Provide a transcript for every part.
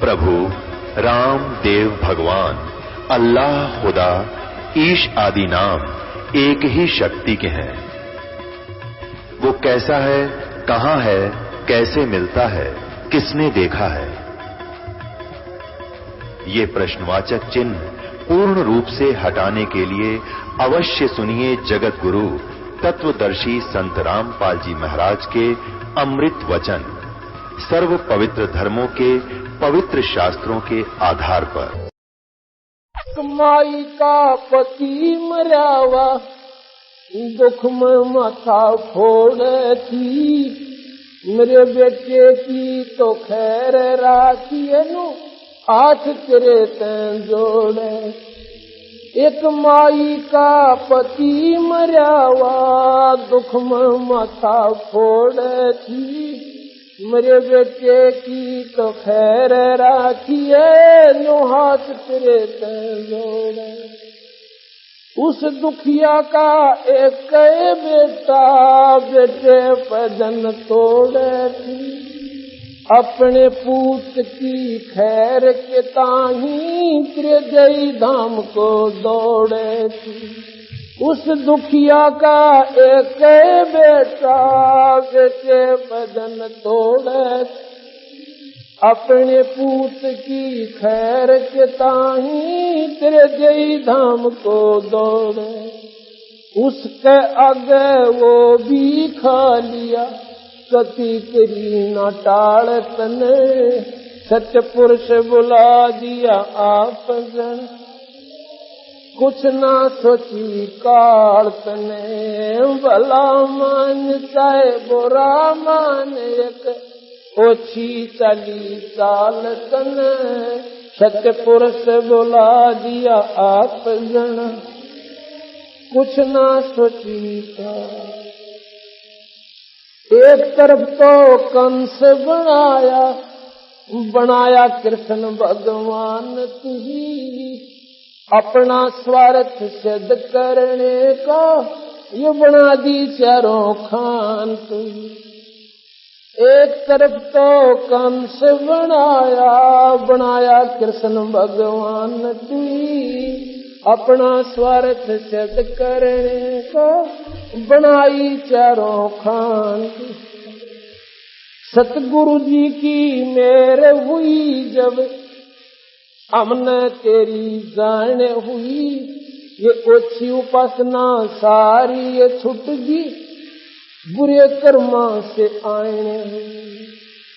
प्रभु राम देव भगवान अल्लाह खुदा ईश आदि नाम एक ही शक्ति के हैं। वो कैसा है, कहां है, कैसे मिलता है, किसने देखा है? ये प्रश्नवाचक चिन्ह पूर्ण रूप से हटाने के लिए अवश्य सुनिए जगत गुरु तत्वदर्शी संत रामपाल जी महाराज के अमृत वचन, सर्व पवित्र धर्मों के पवित्र शास्त्रों के आधार पर। कमाई का पति मरावा दुख में माथा फोड़े थी, मेरे बेटे की तो खैर राखी नु हाथ तेरे तैं जोड़े। एक माई का पति मरावा दुख में माथा फोड़े थी, मेरे बेटे की तो खैर राखिए नो हाथ तेरे तैं जोड़े। उस दुखिया का एक बेटा बेटे पदन तोड़े थी, अपने पूत की खैर के ताही त्रिजयी धाम को दौड़े थी। उस दुखिया का एक बेटा बेटे बदन तोड़े, अपने पूत की खैर के ताही त्रिजयी धाम को दौड़े। उसके आगे वो भी खा लिया सती करी न टाल तने, सत्य पुरुष बुला दिया आप जन, कुछ ना सोची काल तने। भला मान चाहे बुरा मान एक ओछी चली चाल तने, सत्य पुरुष बुला दिया आप जन, कुछ ना सोची काल। एक तरफ तो कंस बनाया कृष्ण भगवान तुही, अपना स्वार्थ सिद्ध करने का ये बना दी चारों खान तुही। एक तरफ तो कंस बनाया कृष्ण भगवान तुही, अपना स्वार्थ सिद्ध करने का बनाई चारों खान। सतगुरु जी की मेर हुई जब हमने तेरी जान हुई, ये ओछी उपासना सारी ये छुट गई, बुरे कर्मा से आने हुई।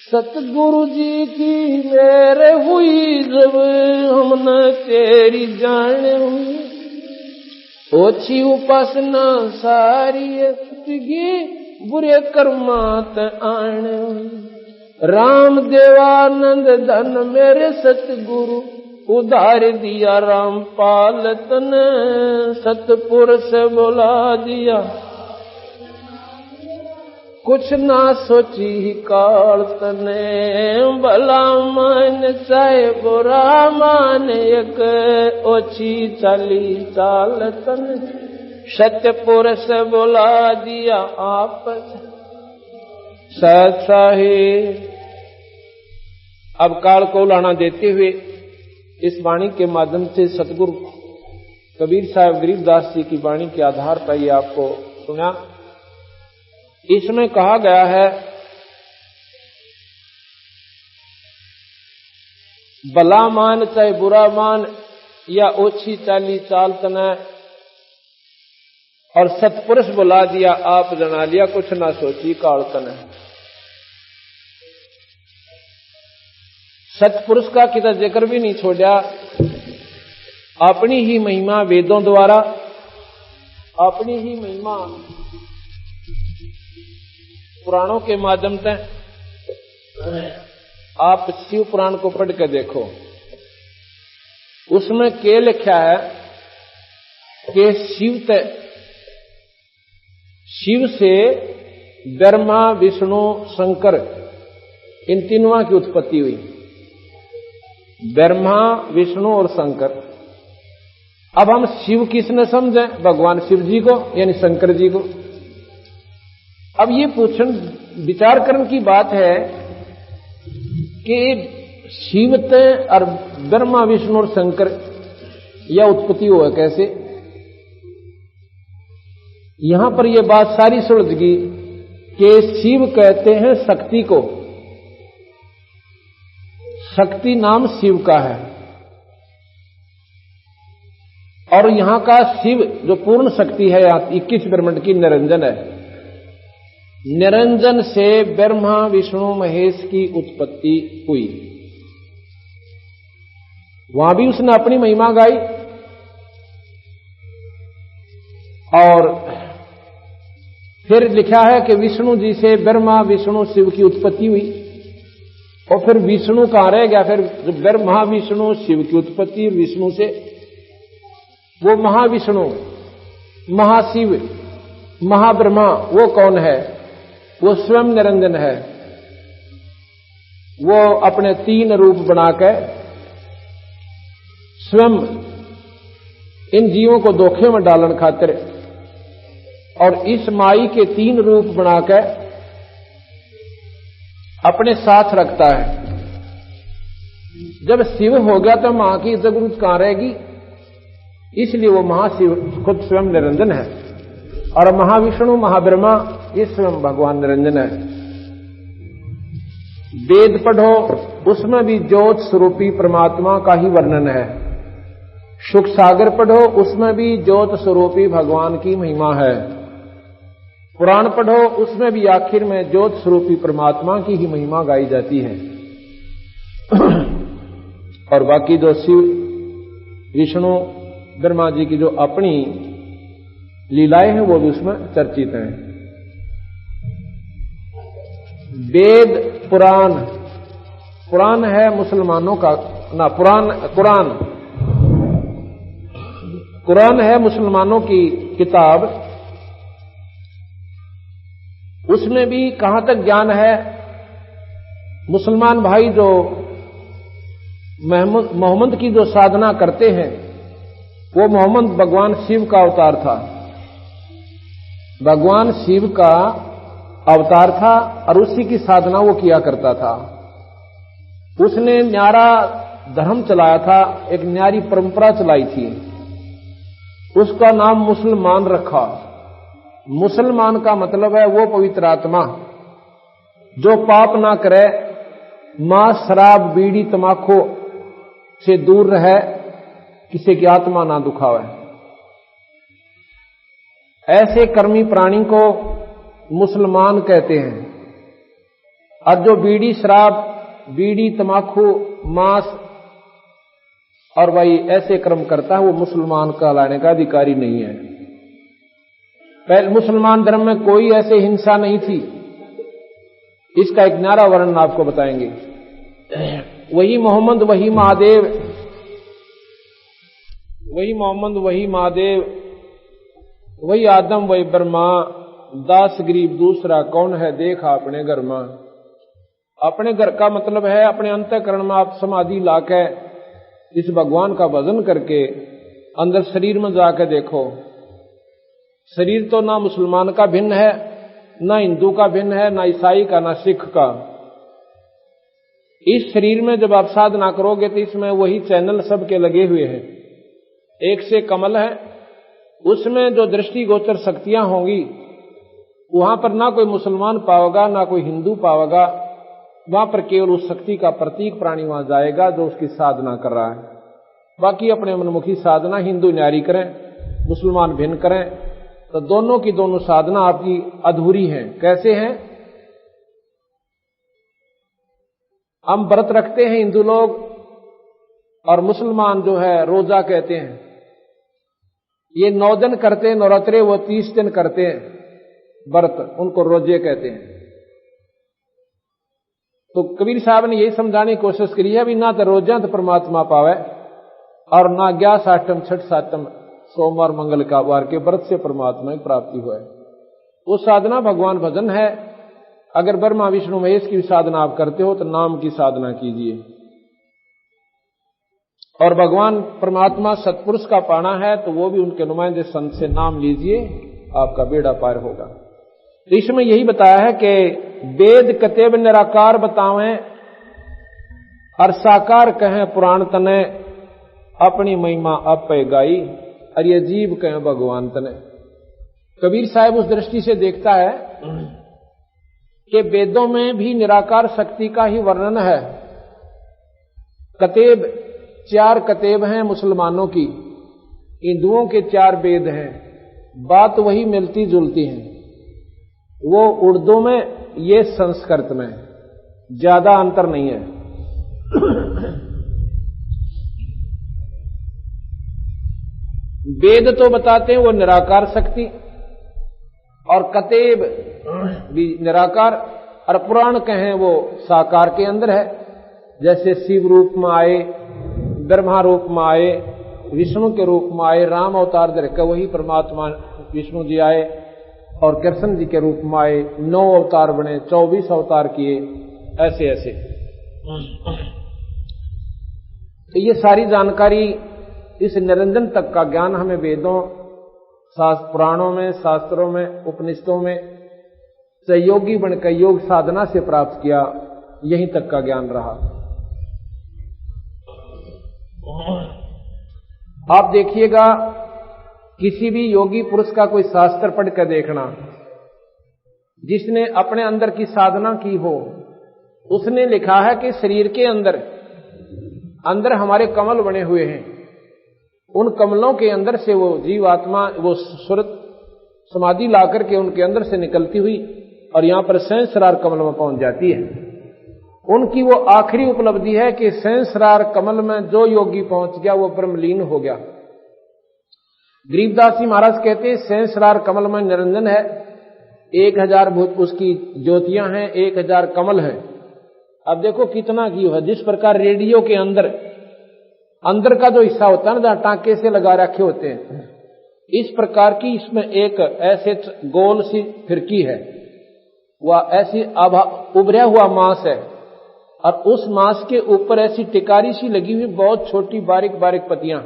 सतगुरु जी की मेर हुई जब हमने तेरी जान हुई, ओछी उपासना सारी छुटगी, बुरे कर्मात आने हुई। राम देवानंद धन मेरे सतगुरु उधार दिया रामपाल तने, सतपुरुष बुला दिया कुछ ना सोची काल तने। भला मान चाहे बुरा मान एक ओछी चली चाल तने, सत्य पुरुष बुला दिया आप सत्साही। अब काल को लाना देते हुए इस वाणी के माध्यम से सतगुरु कबीर साहब गरीबदास जी की वाणी के आधार पर ये आपको सुना। इसमें कहा गया है भला मान चाहे बुरा मान या ओछी चाली चाल तना, और सतपुरुष बुला दिया आप जना लिया, कुछ ना सोची काल तना। सतपुरुष का कितना जिक्र भी नहीं छोड़ा, अपनी ही महिमा वेदों द्वारा, अपनी ही महिमा पुराणों के माध्यम से आप शिव पुराण को पढ़ के देखो। उसमें क्या लिखा है कि शिव से ब्रह्मा विष्णु शंकर इन तीनों की उत्पत्ति हुई। ब्रह्मा विष्णु और शंकर। अब हम शिव किसने समझे? भगवान शिव जी को यानी शंकर जी को। अब ये पूछन विचार करने की बात है कि शिवते और ब्रह्मा विष्णु और शंकर यह उत्पत्ति हुआ कैसे? यहां पर यह बात सारी सुलझ गई कि शिव कहते हैं शक्ति को, शक्ति नाम शिव का है। और यहां का शिव जो पूर्ण शक्ति है 21 ब्रह्मांड की निरंजन है। निरंजन से ब्रह्मा विष्णु महेश की उत्पत्ति हुई। वहां भी उसने अपनी महिमा गाई और फिर लिखा है कि विष्णु जी से ब्रह्मा विष्णु शिव की उत्पत्ति हुई। और फिर विष्णु कहां रह गया? फिर ब्रह्मा विष्णु शिव की उत्पत्ति विष्णु से, वो महाविष्णु महाशिव महाब्रह्मा वो कौन है? वो स्वयं निरंजन है। वो अपने 3 रूप बनाकर स्वयं इन जीवों को धोखे में डालने खातिर और इस माई के 3 रूप बनाकर अपने साथ रखता है। जब शिव हो गया तो मां की जरूरत कहां रहेगी? इसलिए वो महाशिव खुद स्वयं निरंजन है और महाविष्णु महाब्रह्मा ये स्वयं भगवान निरंजन है। वेद पढ़ो उसमें भी ज्योत स्वरूपी परमात्मा का ही वर्णन है। सुख सागर पढ़ो उसमें भी ज्योत स्वरूपी भगवान की महिमा है। पुराण पढ़ो उसमें भी आखिर में ज्योत स्वरूपी परमात्मा की ही महिमा गाई जाती है। और बाकी जो शिव विष्णु ब्रह्मा जी की जो अपनी लीलाएं हैं वो भी उसमें चर्चित हैं। वेद पुराण, पुराण है मुसलमानों का ना, कुरान है मुसलमानों की किताब। उसमें भी कहां तक ज्ञान है? मुसलमान भाई जो मोहम्मद की जो साधना करते हैं वो मोहम्मद भगवान शिव का अवतार था। भगवान शिव का अवतार था और उसी की साधना वो किया करता था। उसने न्यारा धर्म चलाया था, एक न्यारी परंपरा चलाई थी। उसका नाम मुसलमान रखा। मुसलमान का मतलब है वो पवित्र आत्मा जो पाप ना करे, मांस शराब बीड़ी तमाकू से दूर रहे, किसी की आत्मा ना दुखावे। ऐसे कर्मी प्राणी को मुसलमान कहते हैं। और जो बीड़ी शराब बीड़ी तमाकू मांस और वही ऐसे कर्म करता है वो मुसलमान कहलाने का अधिकारी नहीं है। पहले मुसलमान धर्म में कोई ऐसे हिंसा नहीं थी। इसका एक न्यारा वर्णन आपको बताएंगे। वही मोहम्मद वही महादेव, वही मोहम्मद वही महादेव, वही आदम वही ब्रह्मा, दास गरीब दूसरा कौन है देखा अपने घर में। अपने घर का मतलब है अपने अंतःकरण में आप समाधि लाके इस भगवान का भजन करके अंदर शरीर में जाकर देखो। शरीर तो ना मुसलमान का भिन्न है, ना हिंदू का भिन्न है, ना ईसाई का, ना सिख का। इस शरीर में जब आप साधना करोगे तो इसमें वही चैनल सबके लगे हुए हैं। एक से कमल है, उसमें जो दृष्टिगोचर शक्तियां होंगी वहां पर ना कोई मुसलमान पाओगा ना कोई हिंदू पाओगा। वहां पर केवल उस शक्ति का प्रतीक प्राणी वहां जाएगा जो उसकी साधना कर रहा है। बाकी अपने मनमुखी साधना हिंदू न्यारी करें, मुसलमान भिन्न करें, तो दोनों की दोनों साधना आपकी अधूरी है। कैसे हैं? हम व्रत रखते हैं हिंदू लोग और मुसलमान जो है रोजा कहते हैं। ये 9 दिन करते हैं नवरात्रे, वो 30 दिन करते हैं व्रत, उनको रोजे कहते हैं। तो कबीर साहब ने यही समझाने की कोशिश करी है भी ना तो रोजा तो परमात्मा पावे और ना 11 साठम 6 सातम सोमवार मंगल का वार के व्रत से परमात्मा की प्राप्ति हुआ है। वो साधना भगवान भजन है। अगर ब्रह्मा विष्णु महेश की साधना आप करते हो तो नाम की साधना कीजिए। और भगवान परमात्मा सत्पुरुष का पाना है तो वो भी उनके नुमाइंदे संत से नाम लीजिए, आपका बेड़ा पार होगा। तो इसमें यही बताया है कि वेद कतेब निराकार बतावें और साकार कहें पुराण तने, अपनी महिमा अब पे गाई, और ये जीव कहें भगवान तने। कबीर साहब उस दृष्टि से देखता है कि वेदों में भी निराकार शक्ति का ही वर्णन है। कतेब 4 कतेब हैं मुसलमानों की, हिंदुओं के 4 वेद हैं, बात वही मिलती जुलती है। वो उर्दू में, ये संस्कृत में, ज्यादा अंतर नहीं है। वेद तो बताते हैं वो निराकार शक्ति, और कतेब भी निराकार, और पुराण कहें वो साकार के अंदर है। जैसे शिव रूप में आए, ब्रह्मा रूप में आए, विष्णु के रूप में आए, राम अवतार धरकर वही परमात्मा विष्णु जी आए, और कृष्ण जी के रूप में आए, 9 अवतार बने, 24 अवतार किए, ऐसे ऐसे। तो ये सारी जानकारी, इस निरंजन तक का ज्ञान हमें वेदों, पुराणों में, शास्त्रों में, उपनिषदों में सहयोगी बनकर योग साधना से प्राप्त किया, यहीं तक का ज्ञान रहा। आप देखिएगा, किसी भी योगी पुरुष का कोई शास्त्र पढ़ कर देखना, जिसने अपने अंदर की साधना की हो, उसने लिखा है कि शरीर के अंदर हमारे कमल बने हुए हैं, उन कमलों के अंदर से वो जीवात्मा, वो सुरत समाधि ला करके उनके अंदर से निकलती हुई और यहां पर सहस्रार कमल में पहुंच जाती है। उनकी वो आखिरी उपलब्धि है कि सहस्रार कमल में जो योगी पहुंच गया वो ब्रह्मलीन हो गया। गरीबदास जी महाराज कहते हैं सहस्रार कमल में निरंजन है, 1000 उसकी ज्योतियां हैं, 1000 कमल हैं। अब देखो कितना की है। जिस प्रकार रेडियो के अंदर का जो हिस्सा होता है ना, जहां टांके से लगा रखे होते हैं, इस प्रकार की इसमें एक ऐसे गोल सी फिरकी है, वह ऐसी उभरा हुआ मांस है, और उस मांस के ऊपर ऐसी टिकारी सी लगी हुई बहुत छोटी बारीक बारीक पत्तियां,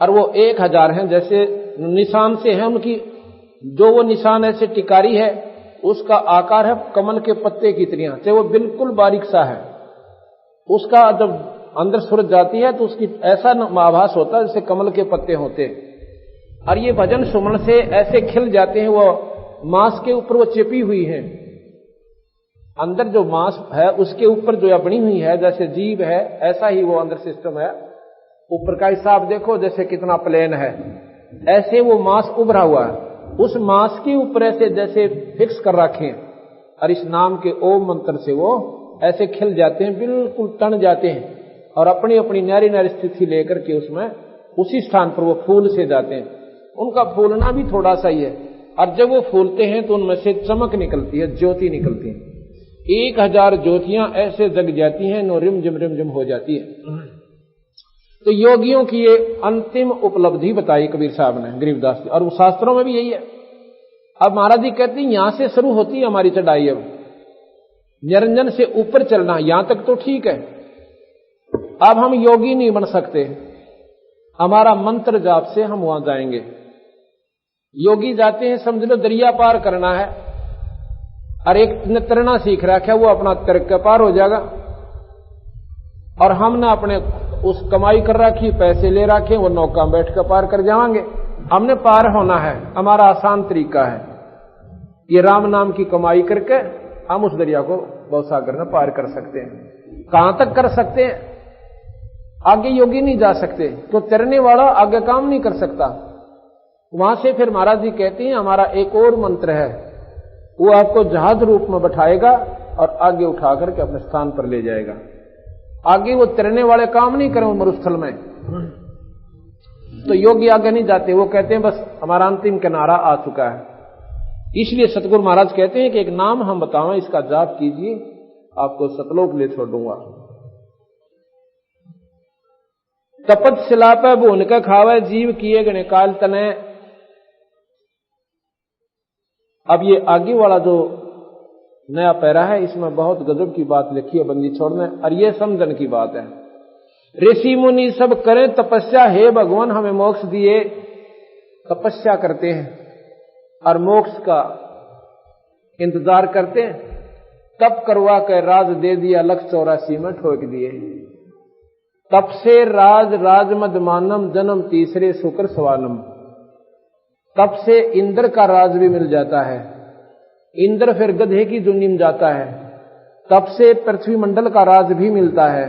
और वो 1000 हैं। जैसे निशान से है उनकी, जो वो निशान ऐसे टिकारी है, उसका आकार है कमल के पत्ते की तरह, चाहे वो बिल्कुल बारीक सा है। उसका जब अंदर सूरज जाती है तो उसकी ऐसा आभास होता है जैसे कमल के पत्ते होते हैं, और ये भजन सुमन से ऐसे खिल जाते हैं। वो मांस के ऊपर वो चिपी हुई है, अंदर जो मांस है उसके ऊपर जो बनी हुई है, जैसे जीव है ऐसा ही वो अंदर सिस्टम है। ऊपर का हिसाब देखो जैसे कितना प्लेन है, ऐसे वो मांस उभरा हुआ है। उस मांस के ऊपर ऐसे जैसे फिक्स कर रखे, और इस नाम के ओम मंत्र से वो ऐसे खिल जाते हैं, बिल्कुल तन जाते हैं, और अपनी अपनी न्यारी न्यारी स्थिति लेकर के उसमें उसी स्थान पर वो फूल से जाते हैं। उनका फूलना भी थोड़ा सा ही है, और जब वो फूलते हैं तो उनमें से चमक निकलती है, ज्योति निकलती है। 1000 ज्योतियां ऐसे जग जाती हैं, नो रिम जिम हो जाती है। तो योगियों की ये अंतिम उपलब्धि बताई कबीर साहब ने, गरीबदास जी, और शास्त्रों में भी यही है। अब महाराज जी कहते हैं यहां से शुरू होती है हमारी चढ़ाई। अब निरंजन से ऊपर चलना, यहां तक तो ठीक है। अब हम योगी नहीं बन सकते, हमारा मंत्र जाप से हम वहां जाएंगे। योगी जाते हैं, समझ लो दरिया पार करना है, और एक ने तैरना सीख रखा है, वो अपना तैर के पार हो जाएगा, और हमने अपने उस कमाई कर रखी, पैसे ले रखे, वो नौका में बैठ कर पार कर जाएंगे। हमने पार होना है, हमारा आसान तरीका है ये राम नाम की कमाई करके हम उस दरिया को भवसागर में पार कर सकते हैं। कहां तक कर सकते हैं? आगे योगी नहीं जा सकते, तो तैरने वाला आगे काम नहीं कर सकता। वहां से फिर महाराज जी कहते हैं हमारा एक और मंत्र है, वो आपको जहाज रूप में बैठाएगा और आगे उठा करके अपने स्थान पर ले जाएगा। आगे वो तैरने वाले काम नहीं करें मरुस्थल में, तो योगी आगे नहीं जाते। वो कहते हैं बस हमारा अंतिम किनारा आ चुका है। इसलिए सतगुरु महाराज कहते हैं कि एक नाम हम बतावें, इसका जाप कीजिए, आपको सतलोक ले छोड़ दूंगा। तपत शिला पे भून का खावे, जीव किए गणे काल तने। अब ये आगे वाला जो नया पैरा है, इसमें बहुत गजब की बात लिखी है बंदी छोड़ने, और ये समझन की बात है। ऋषि मुनि सब करें तपस्या, हे भगवान हमें मोक्ष दिए। तपस्या करते हैं और मोक्ष का इंतजार करते हैं, तप करवा कर राज दे दिया, 184 में ठोक दिए। तप से राज राजमद मानम, जन्म तीसरे शुक्र सवानम। तप से इंद्र का राज भी मिल जाता है, इंद्र फिर गधे की जुन्नी में जाता है। तप से पृथ्वी मंडल का राज भी मिलता है,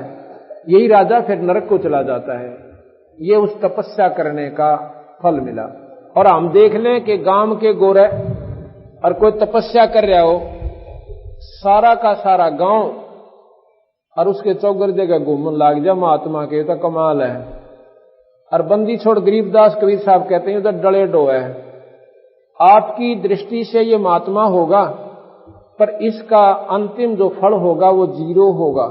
यही राजा फिर नरक को चला जाता है। ये उस तपस्या करने का फल मिला। और हम देख लें कि गांव के गोरे और कोई तपस्या कर रहा हो, सारा का सारा गांव और उसके चौगर जगह घूमने लाग जा महात्मा के, तो कमाल है। और बंदी छोड़ गरीबदास कबीर साहब कहते हैं उधर डले डो है। आपकी दृष्टि से ये महात्मा होगा, पर इसका अंतिम जो फल होगा वो 0 होगा।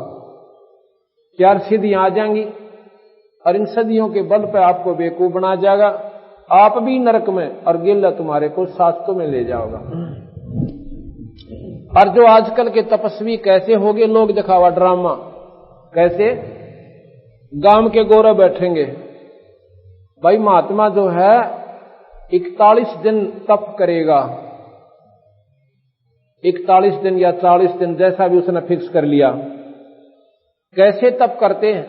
4 सिद्धियां आ जाएंगी और इन सदियों के बल पे आपको बेवकूफ बना जाएगा, आप भी नरक में और गिल्ला तुम्हारे को शास्त्रों में ले जाओगा। और जो आजकल के तपस्वी कैसे हो गए, लोग दिखावा ड्रामा, कैसे गांव के गोरे बैठेंगे। भाई महात्मा जो है 41 दिन तप करेगा, 41 दिन या 40 दिन जैसा भी उसने फिक्स कर लिया। कैसे तप करते हैं?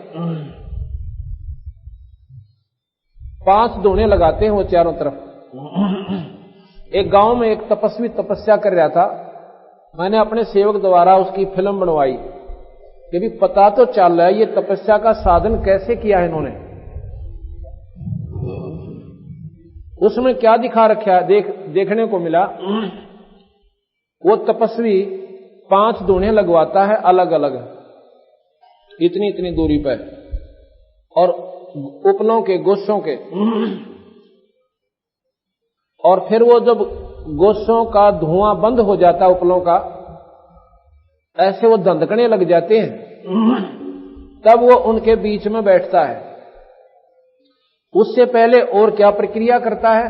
5 दोने लगाते हैं वो चारों तरफ। एक गांव में एक तपस्वी तपस्या कर रहा था, मैंने अपने सेवक द्वारा उसकी फिल्म बनवाई कि भी पता तो चल रहा है ये तपस्या का साधन कैसे किया है इन्होंने। उसमें क्या दिखा रखा है देखने को मिला। वो तपस्वी 5 दोने लगवाता है अलग अलग, इतनी इतनी दूरी पर, और उपलों के गोशों के। और फिर वो जब गोशों का धुआं बंद हो जाता उपलों का, ऐसे वो धंधकने लग जाते हैं, तब वो उनके बीच में बैठता है। उससे पहले और क्या प्रक्रिया करता है?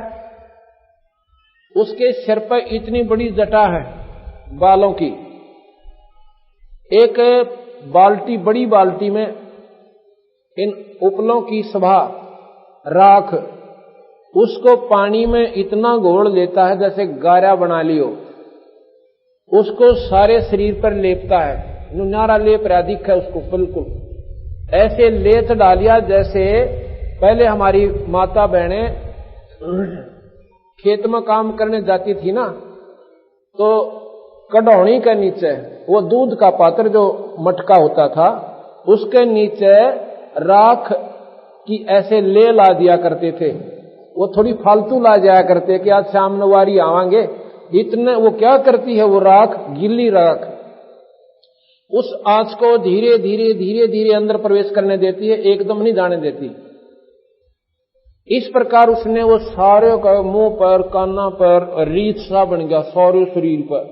उसके सिर पर इतनी बड़ी जटा है बालों की, एक बाल्टी, बड़ी बाल्टी में इन उपलों की सभा राख, उसको पानी में इतना घोल लेता है जैसे गारा बना लियो, उसको सारे शरीर पर लेपता है। नुनारा लेप रहा दिख है उसको, बिल्कुल ऐसे लेत डालिया जैसे पहले हमारी माता बहनें खेत में काम करने जाती थी ना, तो कढ़ौनी के नीचे वो दूध का पात्र जो मटका होता था, उसके नीचे राख की ऐसे ले ला दिया करते थे। वो थोड़ी फालतू ला जाया करते कि आज शाम नवारी आवांगे, इतने वो क्या करती है वो राख, गिल्ली राख, उस आंच को धीरे धीरे धीरे धीरे अंदर प्रवेश करने देती है, एकदम नहीं जाने देती। इस प्रकार उसने वो सारे का मुंह पर, काना पर रीत सा बन गया, सारे शरीर पर।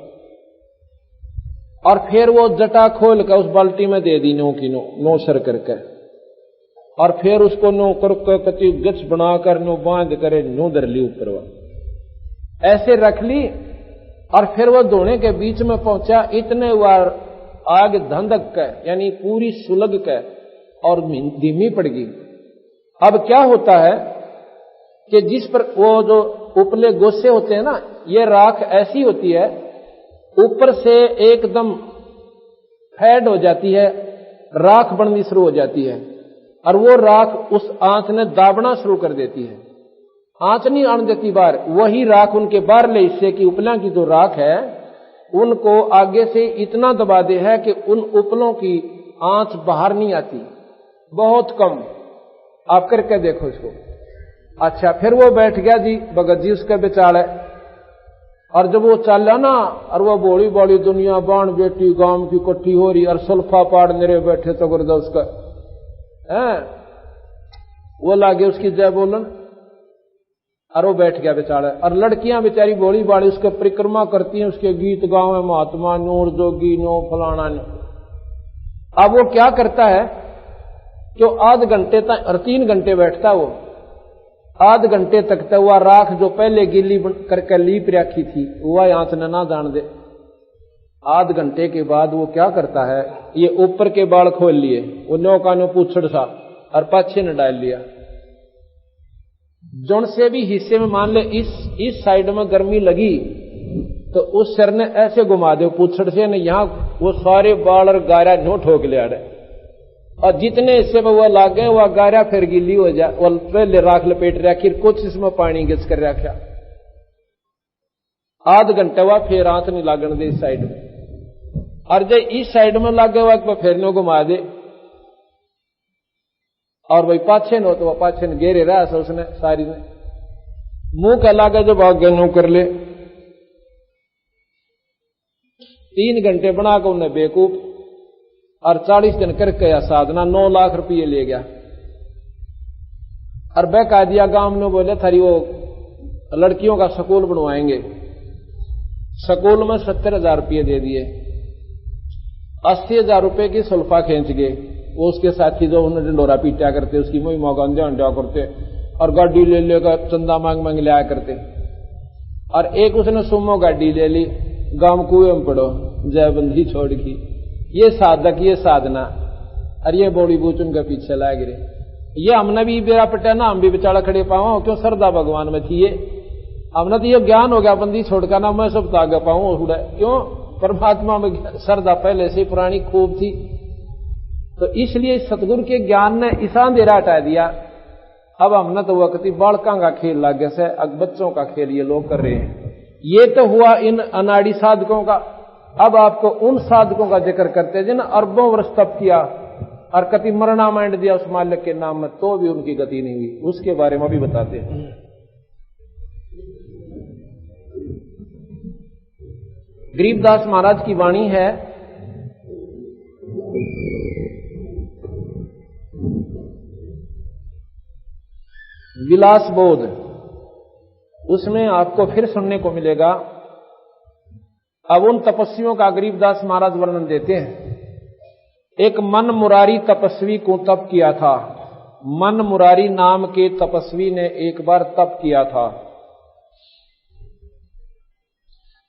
और फिर वो जटा खोल कर उस बाल्टी में दे दी, नो की नो सर करके, और फिर उसको नो करके कति गच बनाकर नो बांध करे नो धर ली ऊपर, ऐसे रख ली। और फिर वो दोनों के बीच में पहुंचा, इतने बार आग धंधक के, यानी पूरी सुलग के, और धीमी पड़ गई। अब क्या होता है कि जिस पर वो जो उपले गोसे होते हैं ना, ये राख ऐसी होती है ऊपर से एकदम फैड हो जाती है, राख बननी शुरू हो जाती है, और वो राख उस आंच ने दाबना शुरू कर देती है। आंच नहीं आने देती बाहर, वही राख उनके बाहरले हिस्से की उपलों की जो राख है उनको आगे से इतना दबा दे है कि उन उपलों की आंच बाहर नहीं आती, बहुत कम। आप करके देखो इसको। अच्छा, फिर वो बैठ गया जी भगत जी उसके बेचारे, और जब वो चला ना, और वो बड़ी बड़ी दुनिया बाण बेटी गांव की इकट्ठी हो रही, और सुल्फा पाड़ मेरे बैठे जबरदस्त का है, वो लागे उसकी जय बोलन, और वो बैठ गया बेचारा। और लड़कियां बेचारी बोली बाड़ी उसके परिक्रमा करती हैं, उसके गीत गावे महात्मा नूर जोगी नो फलाना नो। अब वो क्या करता है कि आध घंटे तक और 3 घंटे बैठता, वो आध घंटे तक तो वह राख जो पहले गीली करके लीप रखी थी वह आंच न ना जान दे। आध घंटे के बाद वो क्या करता है, ये ऊपर के बाल खोल लिए, वो नो का नो पूछड़ सा, और पाछे न डाल लिया। जोन से भी हिस्से में मान ले इस साइड में गर्मी लगी तो उस सिर ने ऐसे घुमा दे पूछड़ से, न वो सारे बाल और गारा नो ठोक लिया रहे, और जितने हिस्से में वो लाग गए वह गारा फिर गिली हो जाए, वो पहले राख लपेट रखी, कुछ इसमें पानी गिस कर रखा, आध घंटे हुआ फिर हाथ नहीं लागण दे इस साइड में, और जब इस साइड में लाग गए वह फिर नो घुमा दे, और वही पाछे नो तो वह पाछे ने घेरे रहा था उसने सारी ने, मुंह का लागे जो भाग गए नो कर ले। 3 घंटे बना कर उन्हें बेवकूफ, और 40 दिन करके साधना 9 लाख रुपये ले गया, और बहका दिया गांव में, बोले थारी वो लड़कियों का स्कूल बनवाएंगे, स्कूल में 70,000 रुपये दे दिए, 80,000 रुपये की सुल्फा खींच गए, वो उसके साथी जो उन्हें डंडोरा पीटा करते, उसकी मुंह मौका अंडा करते, और गाड़ी ले लेकर चंदा मांग मांग लाया करते, और एक उसने सुमो गाड़ी ले ली, गांव कुएं में पड़ो जयबंदी छोड़ की, ये साधक ये साधना, और ये बॉडी बूच उनके पीछे ला गिरे। ये हमने भी बेरा पटा ना, हम भी बेचारा खड़े पाओ, क्यों श्रद्धा भगवान में थी, ये हमने तो ये ज्ञान हो गया बंदी छोड़कर ना, मैं सब तागे पाऊं, क्यों परमात्मा में श्रद्धा पहले से पुरानी खूब थी। तो इसलिए सतगुरु के ज्ञान ने ईसा अंधेरा हटा दिया। अब हमने तो वक्त बालका का खेल लागे से, अब बच्चों का खेल ये लोग कर रहे हैं। ये तो हुआ इन अनाड़ी साधकों का। अब आपको उन साधकों का जिक्र करते हैं जिन्हें अरबों वर्ष तप किया और कति मरना मांड दिया उस मालिक के नाम में, तो भी उनकी गति नहीं हुई, उसके बारे में भी बताते हैं। गरीबदास महाराज की वाणी है, विलास बोध, उसमें आपको फिर सुनने को मिलेगा। अब उन तपस्वियों का गरीबदास महाराज वर्णन देते हैं। एक मन मुरारी तपस्वी को तप किया था। मन मुरारी नाम के तपस्वी ने एक बार तप किया था।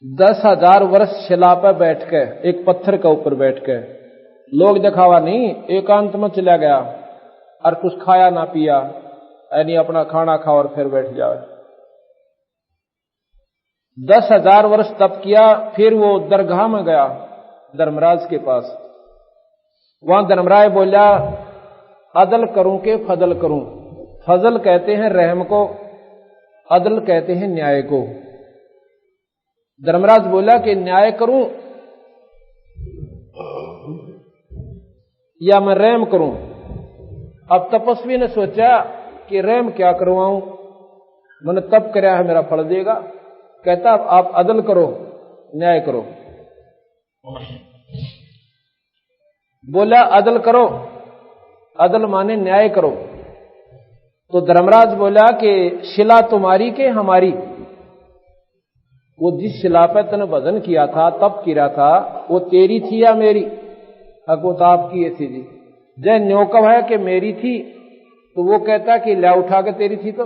10,000 वर्ष शिला पर बैठ के, एक पत्थर के ऊपर बैठ के, लोग दिखावा नहीं, एकांत में चला गया और कुछ खाया ना पिया, यानी अपना खाना खा और फिर बैठ जाए। 10,000 वर्ष तप किया। फिर वो दरगाह में गया धर्मराज के पास। वहां धर्मराज बोला, अदल करूं के फजल करूं। फजल कहते हैं रहम को, अदल कहते हैं न्याय को। धर्मराज बोला कि न्याय करूं या मैं रहम करूं। अब तपस्वी ने सोचा कि रहम क्या करवाऊं, मैंने तप कराया है, मेरा फल देगा। कहता आप अदल करो, न्याय करो। बोला अदल करो, अदल माने न्याय करो। तो धर्मराज बोला कि शिला तुम्हारी के हमारी? वो जिस शिला पे तने भजन किया था, तप किया था, वो तेरी थी या मेरी? वो तो आपकी थी जी। जय न्योकव है कि मेरी थी, तो वो कहता कि ल्या उठा के तेरी थी, तो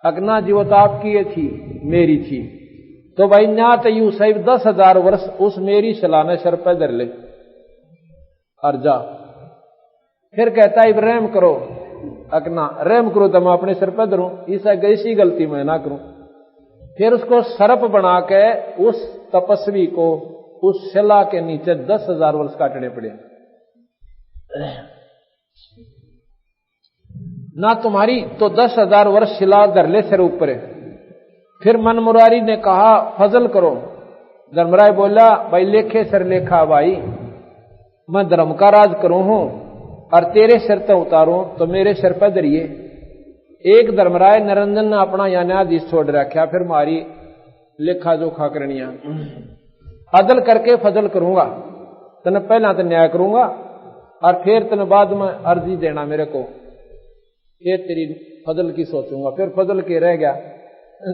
अगना जी वो तो आपकी थी, मेरी थी। तो भाई न्या तो यू सही 10,000 वर्ष उस मेरी शिला ने सर पे धर ले और जा। फिर कहता है रहम करो, अगना रहम करो तो मैं अपने सर पे धरूं, ऐसी गलती मैं ना करूं। फिर उसको सर्प बना के उस तपस्वी को उस शिला के नीचे 10,000 वर्ष काटने पड़े। ना तुम्हारी तो 10,000 वर्ष शिला धरले सिर ऊपर। फिर मन मुरारी ने कहा फजल करो। धर्मराय बोला भाई लेखे सर लेखा भाई, मैं धर्म का राज करूं हूं और तेरे सिर तो उतारूं, तो मेरे सिर पर धरिए। एक धर्मराय निरंजन ने अपना या न्यायाधीश छोड़ रखा, फिर मारी लेखा जोखा करनिया। अदल करके फजल करूंगा, तने पहला तो न्याय करूंगा और फिर तने बाद में अर्जी देना मेरे को, ये तेरी फजल की सोचूंगा। फिर फजल के रह गया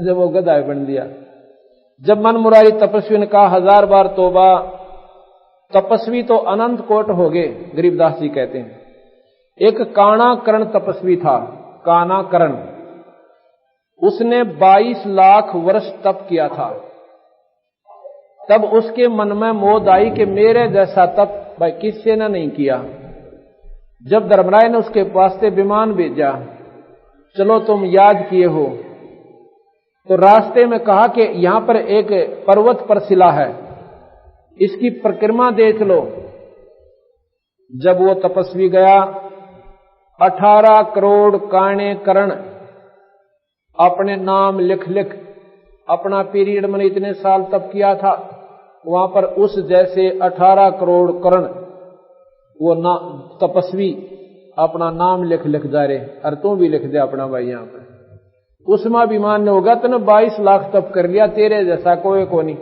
जब वो गधा बन दिया। जब मन मुरारी तपस्वी ने कहा 1000 बार तोबा, तपस्वी तो अनंत कोट हो गए। गरीबदास जी कहते हैं एक काना करण तपस्वी था, काना करण, उसने 22 लाख वर्ष तप किया था। तब उसके मन में मोद आई कि मेरे जैसा तप भाई किसी ने नहीं किया। जब धर्मराय ने उसके पास से विमान भेजा, चलो तुम याद किए हो, तो रास्ते में कहा कि यहां पर एक पर्वत पर शिला है, इसकी प्रक्रिया देख लो। जब वो तपस्वी गया 18 करोड़ काणे करण अपने नाम लिख लिख अपना पीरियड में इतने साल तप किया था, वहां पर उस जैसे 18 करोड़ करण वो तपस्वी अपना नाम लिख लिख जा रहे। और तू भी लिख दे अपना भाई यहां पर। उसमें अभिमान होगा तूने 22 लाख तप कर लिया, तेरे जैसा कोई को नहीं।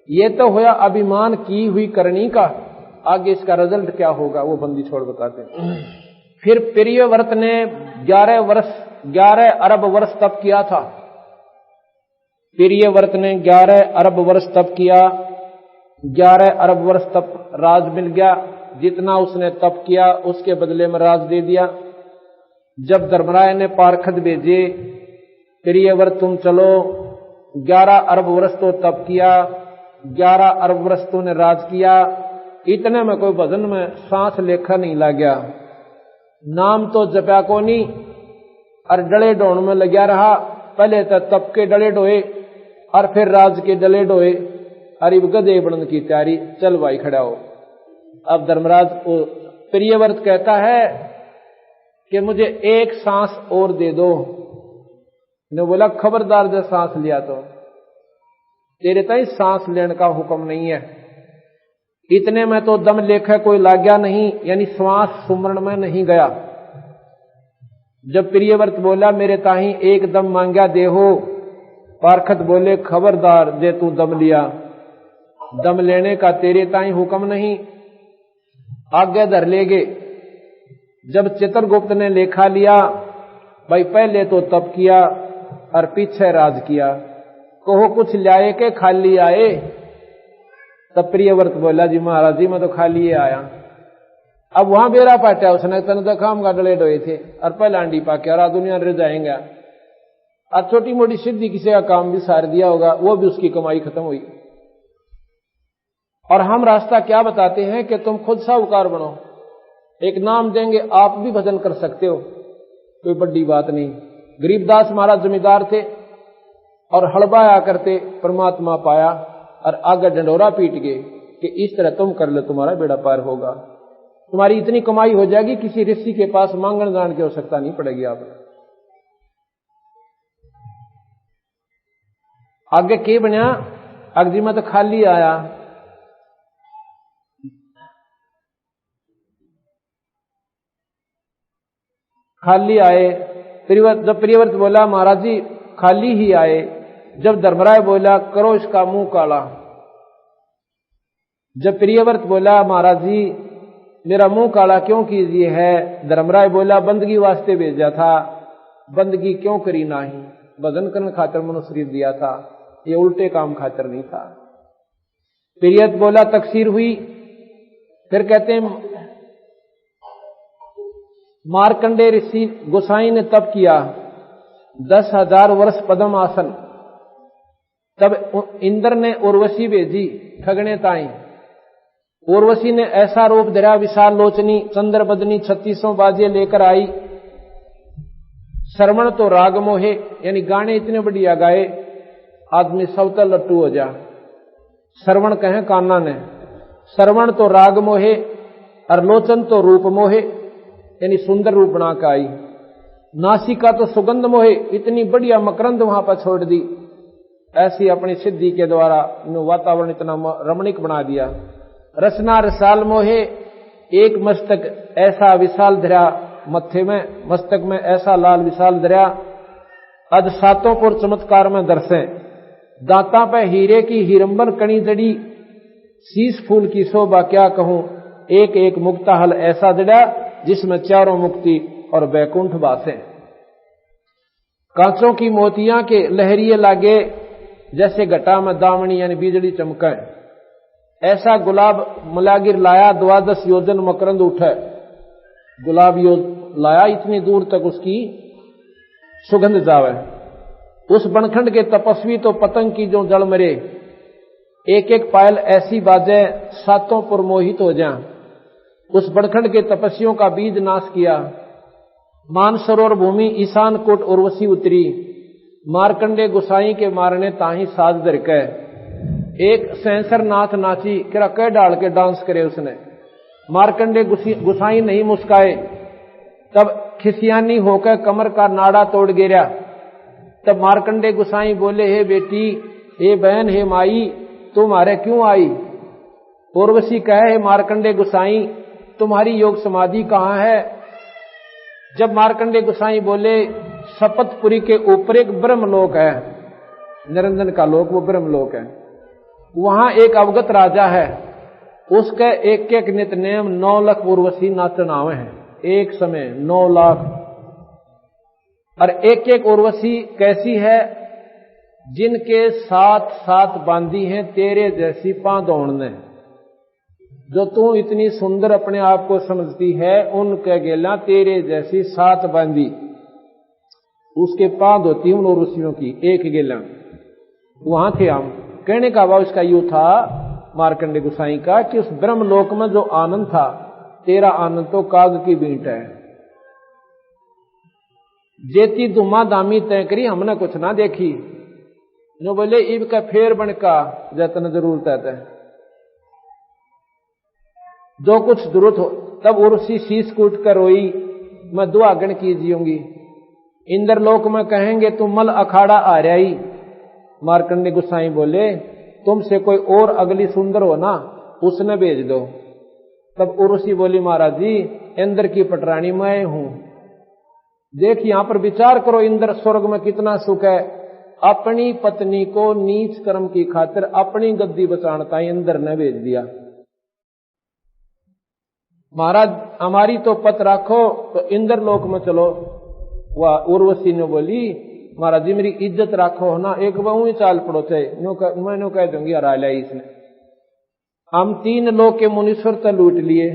ये तो होया अभिमान की हुई करनी का। आगे इसका रिजल्ट क्या होगा वो बंदी छोड़ बताते हैं। फिर प्रियव्रत ने 11 अरब वर्ष तप किया था। प्रियव्रत ने 11 अरब वर्ष तप किया। 11 अरब वर्ष तप राज मिल गया। जितना उसने तप किया उसके बदले में राज दे दिया। जब धर्मराय ने पारखत भेजे, प्रियव्रत तुम चलो, 11 अरब वर्ष तो तप किया, 11 अरब वर्ष तो ने राज किया, इतने में कोई भजन में सांस लेखा नहीं लग गया, नाम तो जपया को नहीं और डले ढोण में लग्या रहा। पहले तो तप के डले ढोए और फिर राज के डले ढोए। अरे गधे बनने की तैयारी, चल भाई खड़ा हो। अब धर्मराज को प्रियव्रत कहता है कि मुझे एक सांस और दे दो। ने बोला खबरदार जब सांस लिया तो तेरे ताई सांस लेने का हुक्म नहीं है। इतने में तो दम लेखा कोई लाग गया नहीं, यानी श्वास सुमरण में नहीं गया। जब प्रियव्रत बोला मेरे ताही एक दम मांगा दे हो, पारखत बोले खबरदार जे तू दम लिया, दम लेने का तेरे ताई हुक्म नहीं, आगे धर लेगे। जब चित्रगुप्त ने लेखा लिया, भाई पहले तो तप किया और पीछे राज किया, कहो कुछ लाए के खाली आए। तब प्रियव्रत बोला जी महाराज जी मैं तो खाली आया। अब वहां बेरा पाटा उसने तन तो काम का डले डोए थे और पहले आंडी पाके और दुनिया रह जाएंगे और छोटी मोटी सिद्धि किसी का काम भी सार दिया होगा, वो भी उसकी कमाई खत्म हुई। और हम रास्ता क्या बताते हैं कि तुम खुद साहूकार बनो, एक नाम देंगे आप भी भजन कर सकते हो, कोई बड़ी बात नहीं। गरीबदास महाराज जमींदार थे और हड़बाया करते, परमात्मा पाया और आगे डंडोरा पीट गए कि इस तरह तुम कर लो तुम्हारा बेड़ा पार होगा, तुम्हारी इतनी कमाई हो जाएगी किसी ऋषि के पास मांगण जान की आवश्यकता नहीं पड़ेगी। आप आगे के बनिया अगजी में तो खाली आया। खाली आए। जब प्रियव्रत बोला महाराज जी खाली ही आए। जब धर्मराय बोला करो इसका मुंह काला। जब प्रियव्रत बोला महाराज जी मेरा मुंह काला क्यों कीजिए है, धर्मराय बोला बंदगी वास्ते भेजा था, बंदगी क्यों करी नाही, भजन करने खातिर मनुष्य शरीर दिया था, ये उल्टे काम खातिर नहीं था। प्रियव्रत बोला तकसीर हुई। फिर कहते हैं मार्कंडे ऋषि गोसाई ने तप किया 10,000 वर्ष पद्म आसन। तब इंद्र ने उर्वशी भेजी ठगने ताई। उर्वशी ने ऐसा रूप धरा विशाल लोचनी चंद्र बदनी 36 बाजे लेकर आई। श्रवण तो राग मोहे, यानी गाने इतने बढ़िया गाए आदमी सबका लट्टू हो जा। श्रवण कहे कान्ना ने, श्रवण तो राग मोहे और लोचन तो रूप मोहे, यानी सुंदर रूप बना के आई। नासिका तो सुगंध मोहे, इतनी बढ़िया मकरंद वहां पर छोड़ दी। ऐसी अपनी सिद्धि के द्वारा वातावरण इतना रमणीक बना दिया। रसना रसाल मोहे, एक मस्तक ऐसा विशाल धरा मत्थे में, मस्तक में ऐसा लाल विशाल धरा। अद सातों पुर चमत्कार में दर्शे, दांता पे हीरे की हीरंबर कणी जड़ी, शीश फूल की शोभा क्या कहूं, एक एक मुक्ता हल ऐसा जड़ा जिसमें चारों मुक्ति और बैकुंठ बासे। कांचों की मोतियां के लहरिए लागे, जैसे घटा में दामनी यानी बिजली चमके। ऐसा गुलाब मुलागिर लाया 12 योजन मकरंद उठे। गुलाब लाया इतनी दूर तक उसकी सुगंध जावे। उस बनखंड के तपस्वी तो पतंग की जो जल मरे, एक एक पायल ऐसी बाजे सातों पुर मोहित हो जाए। उस बनखंड के तपस्वियों का बीज नाश किया। मानसरोवर भूमि ईशान कोट उर्वशी उतरी। मार्कंडे गुसाई के मारने ताही साज दरके, एक सेंसर नाथ नाची किरा कह डाल के डांस करे उसने। मार्कंडे गुसाई नहीं मुस्काए, तब खिसियानी होकर कमर का नाड़ा तोड़ गिरा। तब मार्कंडे गुसाई बोले, हे बेटी, हे बहन, हे माई, तुम्हारे क्यों आई? उर्वशी कहे, हे मार्कंडे गुसाई, तुम्हारी योग समाधि कहाँ है? जब मार्कंडे गुसाई बोले, शपथपुरी के ऊपर एक ब्रह्मलोक है, निरंजन का लोक, वो ब्रह्मलोक है, वहां एक अवगत राजा है, उसके एक एक नित नेम 9 लाख उर्वशी नाचनावे हैं, एक समय 9 लाख। और एक एक उर्वशी कैसी है? जिनके 7 बांधी हैं तेरे जैसी पांदौड़ ने। जो तू इतनी सुंदर अपने आप को समझती है, उनके गेला तेरे जैसी 7 बांधी, उसके पांद होती उन उर्वशियों की एक गेला। वहां थे हम। कहने का भाव इसका यूं था मार्कंडे गुसाई का कि उस ब्रह्मलोक में जो आनंद था, तेरा आनंद तो काग की बींट है। जेती दुमा दामी तय करी हमने कुछ ना देखी। जो बोले इब का फेर बन का जतन जरूरत है, जो कुछ जरूरत हो। तब उर्वशी शीश कूट कर रोई, मैं दुआगण कीजियूंगी। इंद्रलोक में कहेंगे तुम मल अखाड़ा आ रही। मार्कंडे गुसाई बोले, तुमसे कोई और अगली सुंदर हो ना, उसने भेज दो। तब उर्वशी बोली, महाराज जी, इंद्र की पटरानी मैं हूं। देख यहां पर विचार करो, इंद्र स्वर्ग में कितना सुख है। अपनी पत्नी को नीच कर्म की खातिर अपनी गद्दी बचाता इंद्र ने भेज दिया। महाराज हमारी तो पत राखो, तो इंद्र लोक में चलो। वह उर्वशी ने बोली, महाराज जी मेरी इज्जत राखो ना, एक बहु ही चाल पड़ो थे, मैं कह दूंगी हरा लिया इसने। हम 3 लोक के मुनीश्वर तो लूट लिए,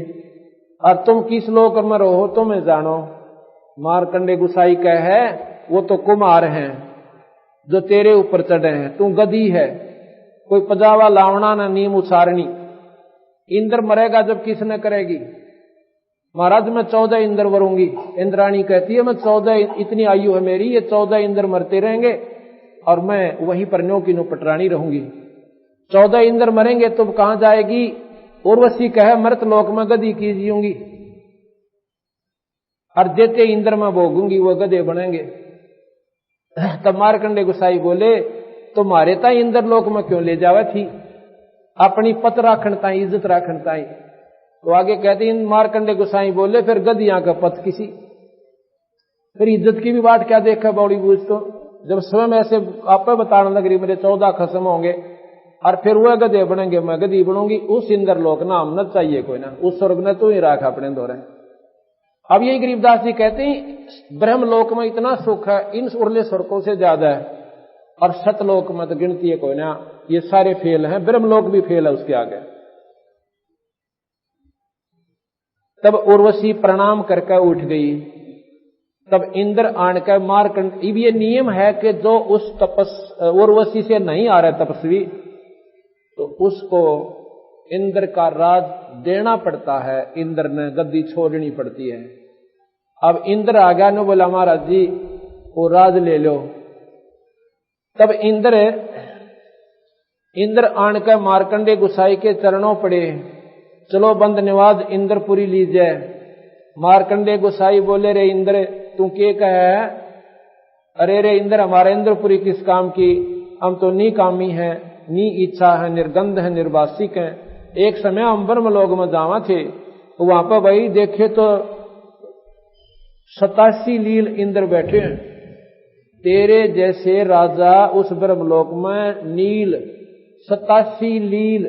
और तुम किस लोक में रहो तो मैं जानो। मार्कंडे गुसाई कहे, वो तो कुमार हैं जो तेरे ऊपर चढ़े हैं, तू गधी है, कोई पजावा लावना ना नीम उचारनी। इंद्र मरेगा जब किसने करेगी? महाराज मैं 14 इंद्र वरूंगी। इंद्राणी कहती है, मैं 14, इतनी आयु है मेरी, ये 14 इंद्र मरते रहेंगे और मैं वहीं पर न्यो की नो पटरानी रहूंगी। 14 इंद्र मरेंगे तो कहां जाएगी? उर्वशी कहे, मृत लोक में गधी कीजियूंगी, और जेते इंद्र में भोगूंगी वो गधे बनेंगे। तब मार्कंडे गुसाई बोले, तुम्हारे ताई इंद्र लोक में क्यों ले जावे थी? अपनी पत राखण ताई, इज्जत राखण ताई। तो आगे कहते हैं मार्कंडे गुसाई बोले, फिर गधियां का पथ किसी, फिर इज्जत की भी बात क्या देखा बौड़ी बूझ। तो जब स्वयं ऐसे आप बताने लग रही मेरे 14 खसम होंगे और फिर वह गधे बनेंगे, मैं गधी बनूंगी, उस इंद्र लोक ना हम न चाहिए कोई ना, उस स्वर्ग ने तो ही राखा अपने दौरे। अब यही गरीबदास जी कहते हैं ब्रह्मलोक में इतना सुख है, इन उर्ले स्वर्गों से ज्यादा है, और सतलोक में तो गिनती है कोई ना, ये सारे फेल हैं, ब्रह्मलोक भी फेल है उसके आगे। तब उर्वशी प्रणाम करके उठ गई। तब इंद्र आन कर मार्कंड, ये नियम है कि जो उस उर्वशी से नहीं आ रहा तपस्वी, तो उसको इंद्र का राज देना पड़ता है, इंद्र ने गद्दी छोड़नी पड़ती है। अब इंद्र आ गया ने बोला, महाराज जी वो राज ले लो। तब इंद्र आन कर मार्कंडे गुसाई के चरणों पड़े, चलो बंद निवाज इंद्रपुरी लीजिए। मार्कंडे गुसाई बोले, रे इंद्र तू के कहे? अरे रे इंद्र, हमारा इंद्रपुरी किस काम की? हम तो नी कामी है, नी इच्छा है, निर्गंध है, निर्वासिक है। एक समय हम ब्रह्मलोक में जावा थे, तो वहां पर भाई देखे तो 87 लील इंद्र बैठे हैं। तेरे जैसे राजा उस ब्रह्मलोक में नील 87 लील,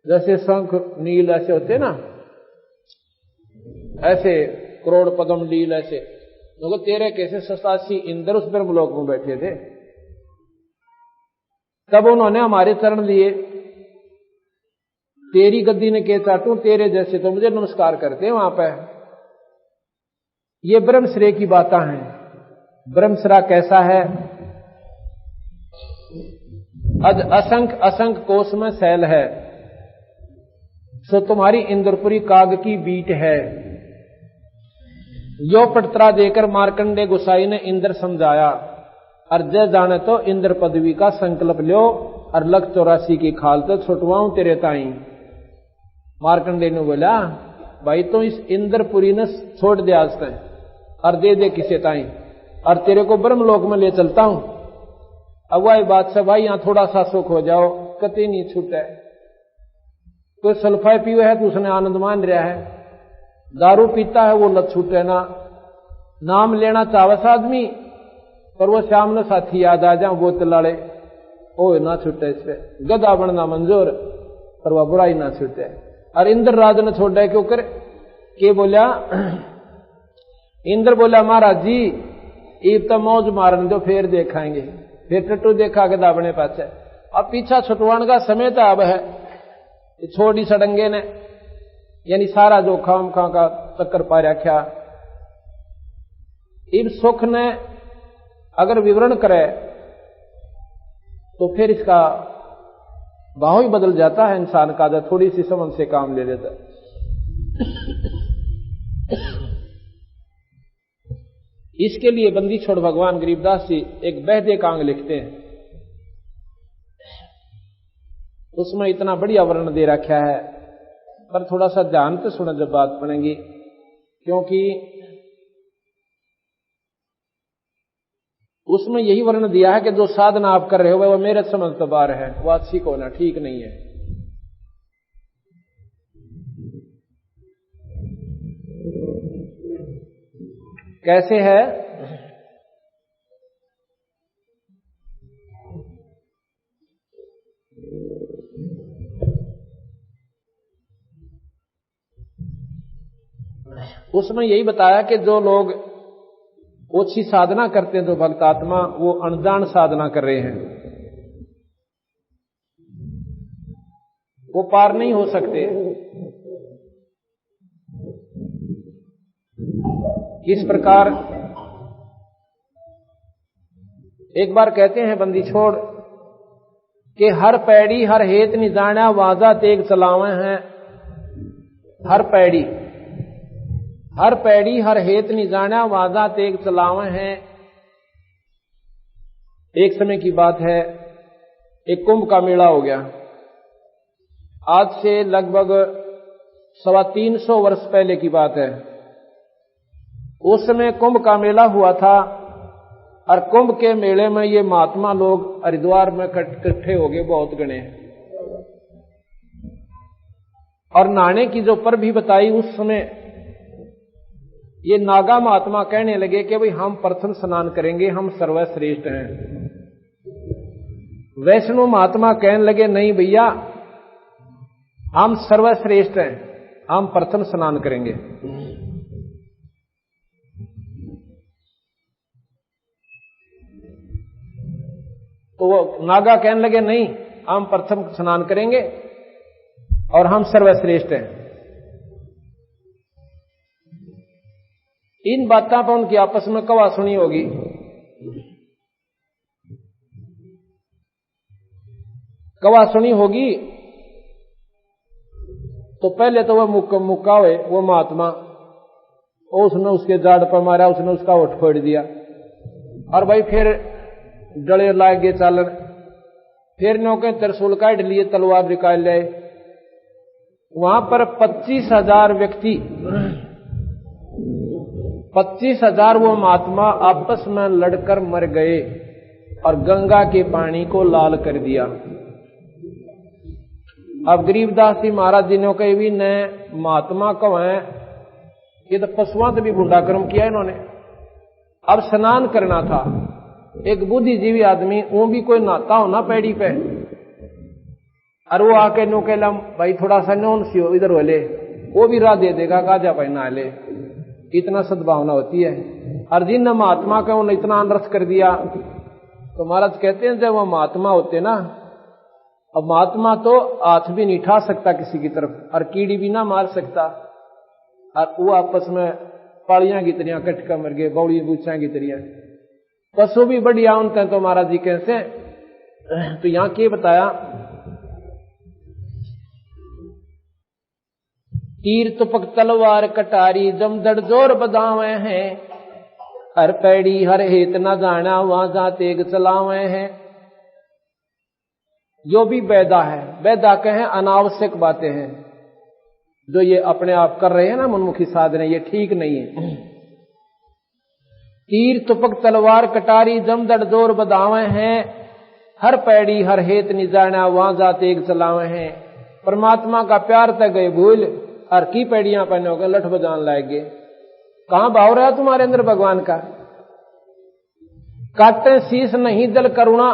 जैसे शंख नील ऐसे होते ना, ऐसे करोड़ पद्म लील ऐसे, तो तेरे कैसे 87 इंद्र उस ब्रह्मलोक में बैठे थे। तब उन्होंने हमारे चरण लिए, तेरी गद्दी ने के चाटू, तेरे जैसे तो मुझे नमस्कार करते हैं वहां पर। ये ब्रह्मश्रेय की बातें हैं। ब्रह्मश्रा कैसा है? अज असंख्य कोष में शैल है, सो तुम्हारी इंद्रपुरी काग की बीट है। यो पटरा देकर मार्कंडे गुसाई ने इंद्र समझाया, और जय जाने तो इंद्र पदवी का संकल्प लो, और लख 84 की खाल तो छुटवाऊं तेरे ताई। मार्कंडेय ने बोला भाई तो इस इंद्रपुरी ने छोड़ दे आज तक और दे दे किसे ताई और तेरे को ब्रह्मलोक में ले चलता हूं। अब वही बात से भाई यहां थोड़ा सा सुख हो जाओ, कतई नहीं छूटे। कोई सल्फाई पीवे है तो उसने आनंद मान रहा है, दारू पीता है वो लत छूटे ना, नाम लेना चावस आदमी पर वो श्याम ने साथी याद आ जाओ बोतल लाड़े ओ ना छूटे, इससे गधा बनना मंजूर पर वह बुराई ना छूटे। और इंद्र राज ने छोड़ा क्यों कर के बोला, इंद्र बोला महाराज जी ईब तो मौज मारन दो फिर देखाएंगे, फिर टट्टू देखा गधा बने पास। अब पीछा छुटवाने का समय तो अब है, छोड़ी सड़ंगे ने यानी सारा जो खाम खा का चक्कर पा रखा। इब सुख ने अगर विवरण करे तो फिर इसका भाव ही बदल जाता है इंसान का, जब थोड़ी सी समझ से काम ले लेता है। इसके लिए बंदी छोड़ भगवान गरीबदास जी एक बहदे कांग लिखते हैं, उसमें इतना बढ़िया वर्णन दे रखा है, पर थोड़ा सा ध्यान से सुना जब बात बनेगी, क्योंकि उसमें यही वर्णन दिया है कि जो साधना आप कर रहे हो वो मेरे समझ तो बाहर है, वो अच्छी को ना ठीक नहीं है। कैसे है? उसमें यही बताया कि जो लोग ओछी साधना करते हैं, जो भक्त आत्मा, वो अनजान साधना कर रहे हैं, वो पार नहीं हो सकते। किस प्रकार? एक बार कहते हैं बंदी छोड़ कि हर पैड़ी हर हेत नि जाना वाजा तेग चलावे हैं। हर पैड़ी हर हेत नि जाना वाजा तेग चलावे हैं। एक समय की बात है, एक कुंभ का मेला हो गया। आज से लगभग 325 वर्ष पहले की बात है। उस समय कुंभ का मेला हुआ था और कुंभ के मेले में ये महात्मा लोग हरिद्वार में इकट्ठे हो गए, बहुत गणे। और नहाने की जो पर भी बताई उस समय ये नागा महात्मा कहने लगे कि भाई हम प्रथम स्नान करेंगे, हम सर्वश्रेष्ठ हैं। वैष्णव महात्मा कहने लगे नहीं भैया हम सर्वश्रेष्ठ हैं, हम प्रथम स्नान करेंगे। तो वो नागा कहने लगे नहीं हम प्रथम स्नान करेंगे और हम सर्वश्रेष्ठ हैं। इन बातों पर उनकी आपस में कवा सुनी होगी। कवा सुनी होगी तो पहले तो वह मुक्का हुए वो महात्मा, उसने उसके जाड़ पर मारा, उसने उसका ओठ फोड़ दिया और भाई फिर डले लाग गए चालन। फिर नौके त्रिशूल काट लिए, तलवार निकाल ले। वहां पर 25,000 व्यक्ति, 25,000 वो महात्मा आपस में लड़कर मर गए और गंगा के पानी को लाल कर दिया। अब गरीबदास जी महाराज जी ने कही भी न महात्मा को है, ये तो पशुओं से भी बुंडा कर्म किया इन्होंने। अब स्नान करना था, एक बुद्धिजीवी आदमी, वो भी कोई नहाता हो ना पैड़ी पे, और वो आके नो कहला भाई थोड़ा सा नौन सी हो इधर वाले, वो भी राह दे देगा, गाजा भाई नहा ले। इतना सद्भावना होती है। और जिन महात्मा का उन्होंने इतना अनर्थ कर दिया, तो महाराज कहते हैं जब वो महात्मा होते ना, अब महात्मा तो हाथ भी नहीं उठा सकता किसी की तरफ और कीड़ी भी ना मार सकता, और वो आपस में पालियां की तरियां कटका मर गए, बौड़ी बूचा की तरियां। पशु भी बढ़िया उनते हैं। तो महाराज जी कैसे, तो यहां क्या बताया, तीर तुपक तलवार कटारी जमदड़ जोर बदावे हैं। हर पैड़ी हर हेत न जाना वहां जा तेग चलावे हैं। जो भी वैदा है, वैदा कहें अनावश्यक बातें हैं जो ये अपने आप कर रहे हैं ना मनमुखी साधने, ये ठीक नहीं है। तीर तुपक तलवार कटारी जमदड़ जोर बदावे हैं, हर पैड़ी हर हेत निजाना वहां जाते एक चलावे हैं। परमात्मा का प्यार तक गए भूल, हर की पैड़ियां पहनोगे लठ बजान लाएंगे। कहां भाव रहा तुम्हारे अंदर भगवान का? काटे शीश नहीं दल करुणा,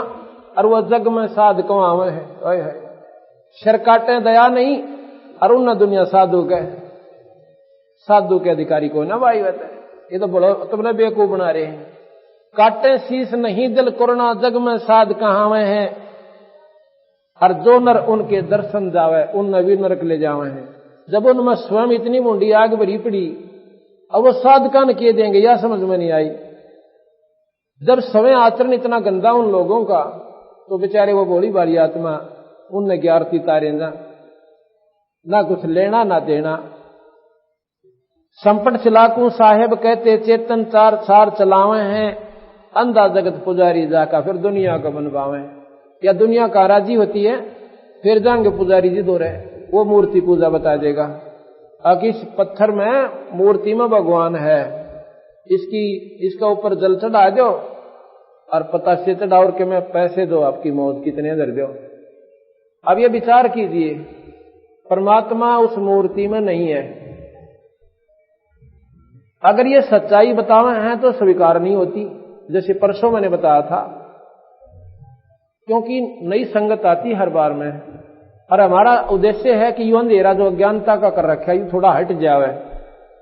और वह जग में साध कमावे है। शर काटे दया नहीं, और उन दुनिया साधु के अधिकारी को ना भाई होता है। ये तो बड़ा तुमने बेवकूफ बना रहे हैं। काटे शीश नहीं दिल करुणा, जग में साध कहावे हैं, और जो नर उनके दर्शन जावे उन भी नरक ले जावे हैं। जब उनमें स्वयं इतनी मुंडी आग भरी पड़ी, अब वो साध कान किए देंगे, या समझ में नहीं आई। जब स्वयं आचरण इतना गंदा उन लोगों का, तो बेचारे वो भोली भाली आत्मा उनने की आरती तारे ना कुछ लेना ना देना। संपट चलाकू साहेब कहते चेतन चार चार चलावे हैं, अंधा जगत पुजारी जाका फिर दुनिया को बनवावे। या दुनिया का राजी होती है, फिर जाएंगे पुजारी जी दो रहे, वो मूर्ति पूजा बता देगा। अब इस पत्थर में मूर्ति में भगवान है, इसका ऊपर जल चढ़ा दो और पता से चढ़ाओ के मैं पैसे दो, आपकी मौत कितने दर दो। अब ये विचार कीजिए, परमात्मा उस मूर्ति में नहीं है। अगर ये सच्चाई बतावे हैं तो स्वीकार नहीं होती, जैसे परसों मैंने बताया था, क्योंकि नई संगत आती हर बार में, और हमारा उद्देश्य है कि यो अंधेरा जो अज्ञानता का कर रखा है ये थोड़ा हट जावे,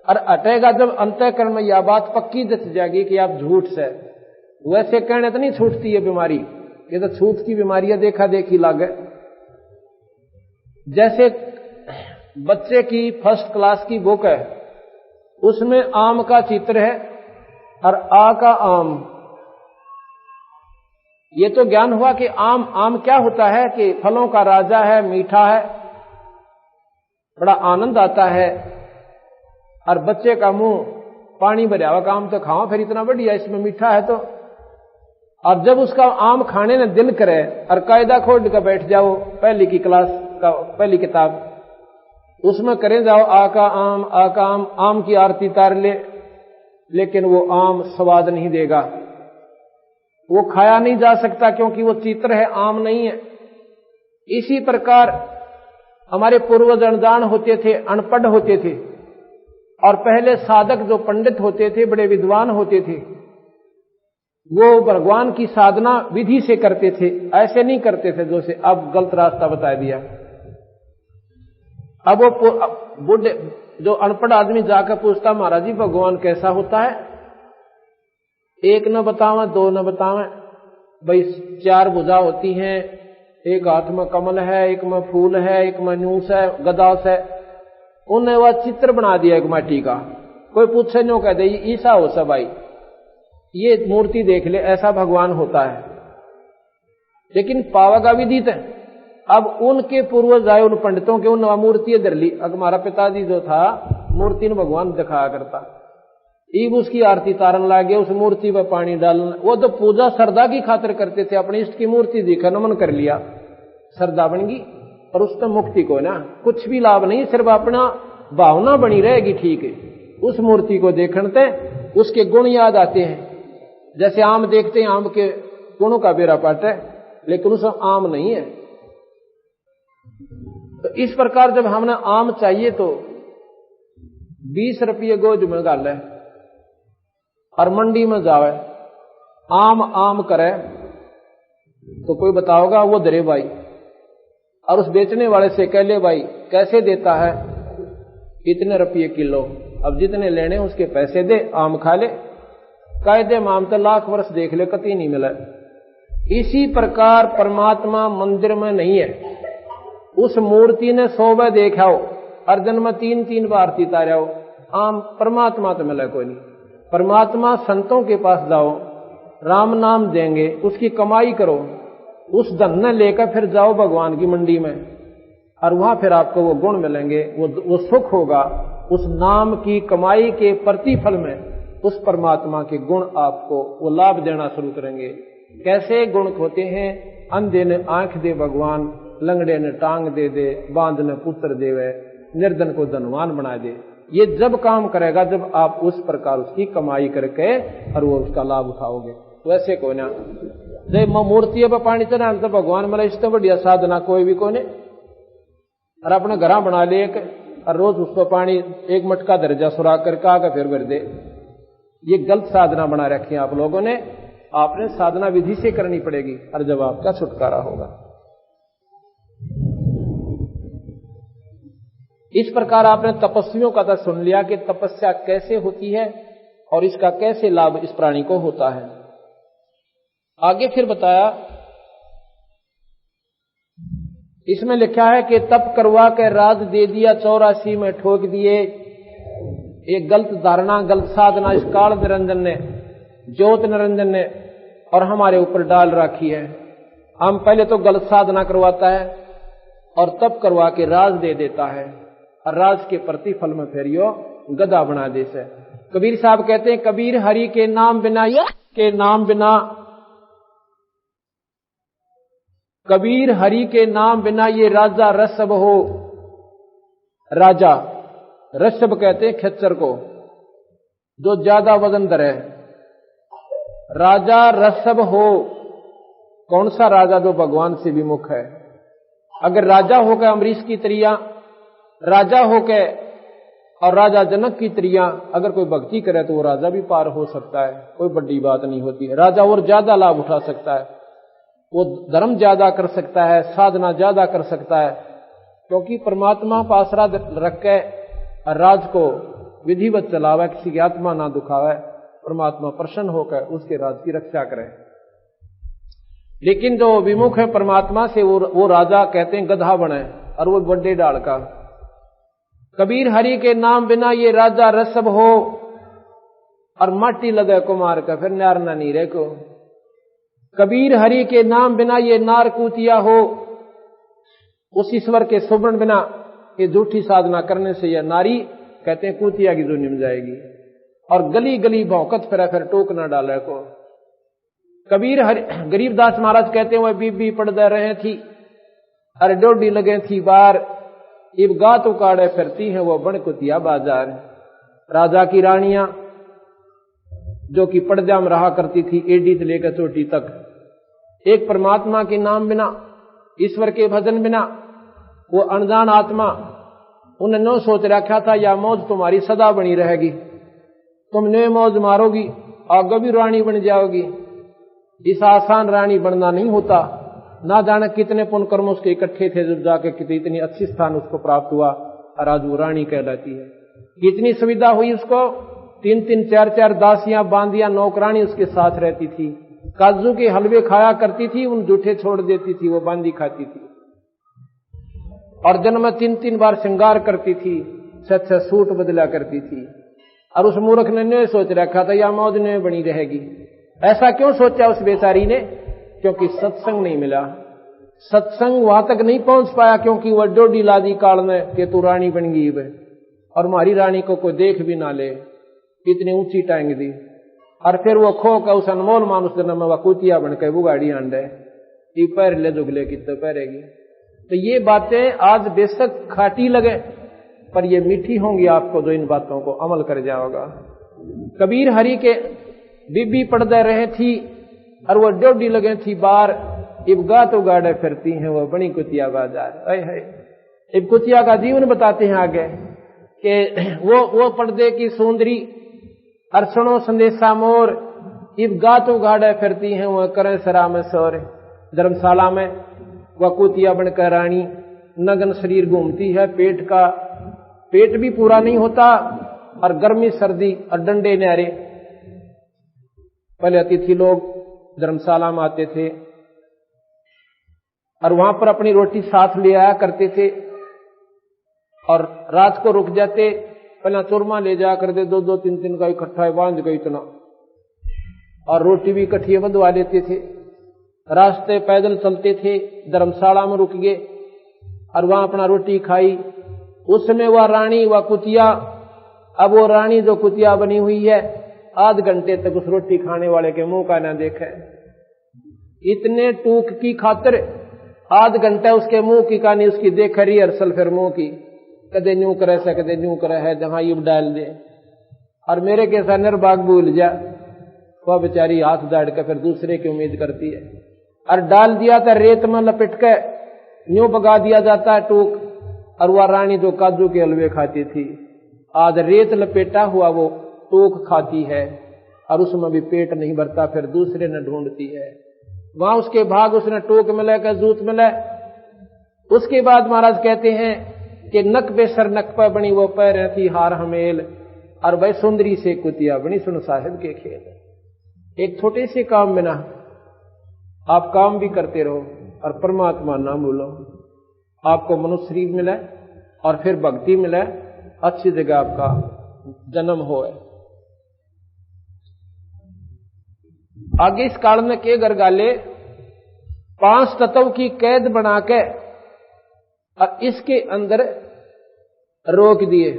और हटेगा जब अंतःकरण में यह बात पक्की दस जाएगी कि आप झूठ से। वैसे कहने तो नहीं छूटती है बीमारी, ये तो छूट की बीमारी है, देखा देखी लागे। जैसे बच्चे की फर्स्ट क्लास की बुक है, उसमें आम का चित्र है और आ का आम। ये तो ज्ञान हुआ कि आम क्या होता है कि फलों का राजा है, मीठा है, बड़ा आनंद आता है, और बच्चे का मुंह पानी भरा हुआ, आम तो खाओ फिर इतना बढ़िया, इसमें मीठा है तो। और जब उसका आम खाने में दिल करे और कायदा खोल कर बैठ जाओ, पहली की क्लास का पहली किताब, उसमें करें जाओ आ का आम, आम की आरती तार ले, लेकिन वो आम स्वाद नहीं देगा, वो खाया नहीं जा सकता, क्योंकि वो चित्र है, आम नहीं है। इसी प्रकार हमारे पूर्वज अनजान होते थे, अनपढ़ होते थे, और पहले साधक जो पंडित होते थे, बड़े विद्वान होते थे, वो भगवान की साधना विधि से करते थे, ऐसे नहीं करते थे जो से अब गलत रास्ता बता दिया। अब वो बुढ़े जो अनपढ़ आदमी जाकर पूछता, महाराज जी भगवान कैसा होता है? एक न बतावे, दो न बतावे, भाई 4 भुजा होती हैं, एक हाथ में कमल है, एक में फूल है, एक में न्यूस है, गदास है। उन्हें वह चित्र बना दिया एक माटी का। कोई पूछे नो कह दे ईसा हो सब भाई, ये मूर्ति देख ले, ऐसा भगवान होता है, लेकिन पावगा विदित है। अब उनके पूर्वज आए, उन पंडितों के, उन मूर्ति धर ली। अब हमारा पिताजी जो था मूर्ति ने भगवान दिखाया करता, ईब उसकी आरती तारन लागे, उस मूर्ति पर पानी डालना। वो तो पूजा श्रद्धा की खातिर करते थे, अपने इष्ट की मूर्ति देखा, नमन कर लिया, श्रद्धा बन गई, और उससे मुक्ति को ना कुछ भी लाभ नहीं, सिर्फ अपना भावना बनी रहेगी। ठीक है, उस मूर्ति को देखते उसके गुण याद आते हैं, जैसे आम देखते हैं, आम के गुणों का बेरा पाट है, लेकिन उसमें आम नहीं है। तो इस प्रकार जब हमने आम चाहिए तो 20 रुपये गोज में गाल है, और मंडी में जावे आम करे, तो कोई बताओगा वो दरे भाई, और उस बेचने वाले से कह ले भाई कैसे देता है? इतने रुपये किलो। अब जितने लेने उसके पैसे दे, आम खा ले। कायदे माम तो लाख वर्ष देख ले, कतई नहीं मिला। इसी प्रकार परमात्मा मंदिर में नहीं है। उस मूर्ति ने 100 बार देखा हो, अर्जन में 3-3 बार आरती तारा हो, आम परमात्मा तो मिला कोई नहीं। परमात्मा संतों के पास जाओ, राम नाम देंगे, उसकी कमाई करो, उस धन ने लेकर फिर जाओ भगवान की मंडी में, और वहां फिर आपको वो गुण मिलेंगे, वो सुख होगा। उस नाम की कमाई के प्रतिफल में उस परमात्मा के गुण आपको वो लाभ देना शुरू करेंगे। कैसे गुण होते हैं? अंधे ने आंख दे भगवान, लंगड़े ने टांग दे दे, बांध ने पुत्र देवे, निर्धन को धनवान बना दे। ये जब काम करेगा जब आप उस प्रकार उसकी कमाई करके और वो उसका लाभ उठाओगे। वैसे को ना जब मूर्ति पर पानी चढ़ा तो भगवान मेरा इससे बढ़िया साधना कोई भी को नहीं। और अपने घर बना ले एक, और रोज उस पर पानी एक मटका दर्जा सुराख करके आकर फिर भर दे। ये गलत साधना बना रखी है आप लोगों ने। आपने साधना विधि से करनी पड़ेगी और जब आपका छुटकारा होगा। इस प्रकार आपने तपस्वियों का तो सुन लिया कि तपस्या कैसे होती है और इसका कैसे लाभ इस प्राणी को होता है। आगे फिर बताया, इसमें लिखा है कि तप करवा के राज दे दिया 84 में ठोक दिए। एक गलत धारणा, गलत साधना इस काल निरंजन ने, ज्योत निरंजन ने और हमारे ऊपर डाल रखी है। हम पहले तो गलत साधना करवाता है और तप करवा के राज दे देता है और राज के प्रतिफल में फिर यो गधा बना दे से। कबीर साहब कहते हैं, कबीर हरि के नाम बिना कबीर हरि के नाम बिना ये राजा रसब हो। राजा रसब कहते हैं खच्चर को, जो ज्यादा वजन धरे। राजा रसब हो, कौन सा राजा जो भगवान से विमुख है। अगर राजा होकर अमरीश की तरिया, राजा होकर और राजा जनक की तरिया अगर कोई भक्ति करे तो वो राजा भी पार हो सकता है, कोई बड़ी बात नहीं होती है। राजा और ज्यादा लाभ उठा सकता है, वो धर्म ज्यादा कर सकता है, साधना ज्यादा कर सकता है, क्योंकि परमात्मा पासरा रख के राज को विधिवत चलावे, किसी की आत्मा ना दुखावे, परमात्मा प्रसन्न होकर उसके राज की रक्षा करे। लेकिन जो विमुख है परमात्मा से वो राजा कहते हैं गधा बने और वो बड़े डाल का। कबीर हरि के नाम बिना ये राजा रसब हो और माटी लगे कुमार का फिर नारना नीरे को। कबीर हरि के नाम बिना ये नार कूतिया हो, उस ईश्वर के सुमरण बिना ये झूठी साधना करने से यह नारी कहते हैं कूतिया की जो निम जाएगी और गली गली भौंकत फिर टोक न डाले को। कबीर गरीबदास महाराज कहते हैं वह बीबी पड़दे रहे थी अरे डोडी लगे थी बार, इब गात उकाड़े फिरती हैं वो बन कुतिया बाजार। राजा की रानियां जो कि पर्दा में रहा करती थी एडी से लेकर चोटी तक, एक परमात्मा के नाम बिना, ईश्वर के भजन बिना, वो अनजान आत्मा उन्हें न सोच रखा था या मौज तुम्हारी सदा बनी रहेगी, तुम ने मौज मारोगी आगे भी रानी बन जाओगी। इस आसान रानी बनना नहीं होता, ना जाने कितने पुण्य कर्म उसके इकट्ठे थे जब जाके इतनी अच्छी स्थान उसको प्राप्त हुआ और आज वो रानी कहलाती है। कितनी सुविधा हुई उसको, 3-3 4-4 दासियां बांदियां नौकरानी उसके साथ रहती थी, काजू के हलवे खाया करती थी, उन जूठे छोड़ देती थी, वो बांदी खाती थी और दिन में 3-3 बार श्रृंगार करती थी, 6-6 सूट बदला करती थी। और उस मूर्ख ने सोच रखा था या मौज ने बनी रहेगी। ऐसा क्यों सोचा उस बेचारी ने? क्योंकि सत्संग नहीं मिला, सत्संग वहां तक नहीं पहुंच पाया, क्योंकि वह डोडी लादी काल में कि तू रानी बन गई है और हमारी रानी को कोई देख भी ना ले, इतनी ऊंची टांग दी। और फिर वो खो का उस अनमोल मानुष जन्म में वकुतिया बनकर वो गाड़ी आंडे पैर ले जुगले कितने पैरेगी। तो ये बातें आज बेशक खाटी लगे पर ये मीठी होंगी आपको जो इन बातों को अमल कर जाओगा। कबीर हरि के बीबी पड़दे रहे थी और वो डोडी लगे थी बार, इब गात उगाड़े फिरती हैं वो बनी कुतिया बाजार। इब कुतिया का जीवन बताते हैं आगे कि वो पर्दे की सुंदरी अर्सणों संदेशा मोर, इब गात उगाड़े फिरती हैं वो करें सरा में सोर। धर्मशाला में वह कुतिया बनकर रानी नग्न शरीर घूमती है, पेट भी पूरा नहीं होता और गर्मी सर्दी और डंडे न्यारे। पहले अतिथि लोग धर्मशाला में आते थे और वहां पर अपनी रोटी साथ ले आया करते थे और रात को रुक जाते, पहला चूरमा ले जा कर दे 2-2-3 का इकट्ठा बांध गई इतना, और रोटी भी इकट्ठी बंधवा लेते थे। रास्ते पैदल चलते थे, धर्मशाला में रुक गए और वहां अपना रोटी खाई। उस समय वह रानी वह कुतिया, अब वो रानी जो कुतिया बनी हुई है आध घंटे तक उस रोटी खाने वाले के मुंह का ना देखे। इतने टूक की खातिर आध घंटा उसके मुंह की कहानी उसकी देख रही रिहर्सल, फिर मुंह की कदे न्यू करे से कदे न्यू करे है जहां युब डाल दे। और मेरे के साथ निर्बाग भूल जा, वह बेचारी हाथ दाड़ के फिर दूसरे की उम्मीद करती है। और डाल दिया था रेत में लपेट के न्यू पका दिया जाता है टूक। और वह रानी जो काजू के हलवे खाती थी आज रेत लपेटा हुआ वो टूक खाती है और उसमें भी पेट नहीं भरता, फिर दूसरे ने ढूंढती है। वहां उसके भाग उसने टोक मिला का जूत मिला। उसके बाद महाराज कहते हैं कि नक बेसर नक पर बनी वो पैर थी हार हमेल, और वह सुंदरी से कुतिया बनी सुन साहिब के खेल। एक छोटे से काम में ना आप काम भी करते रहो और परमात्मा ना भूलो, आपको मनुष्य शरीर मिला और फिर भक्ति मिला, अच्छी जगह आपका जन्म हो। आगे इस काल में के गरगाले 5 तत्व की कैद बना के और इसके अंदर रोक दिए।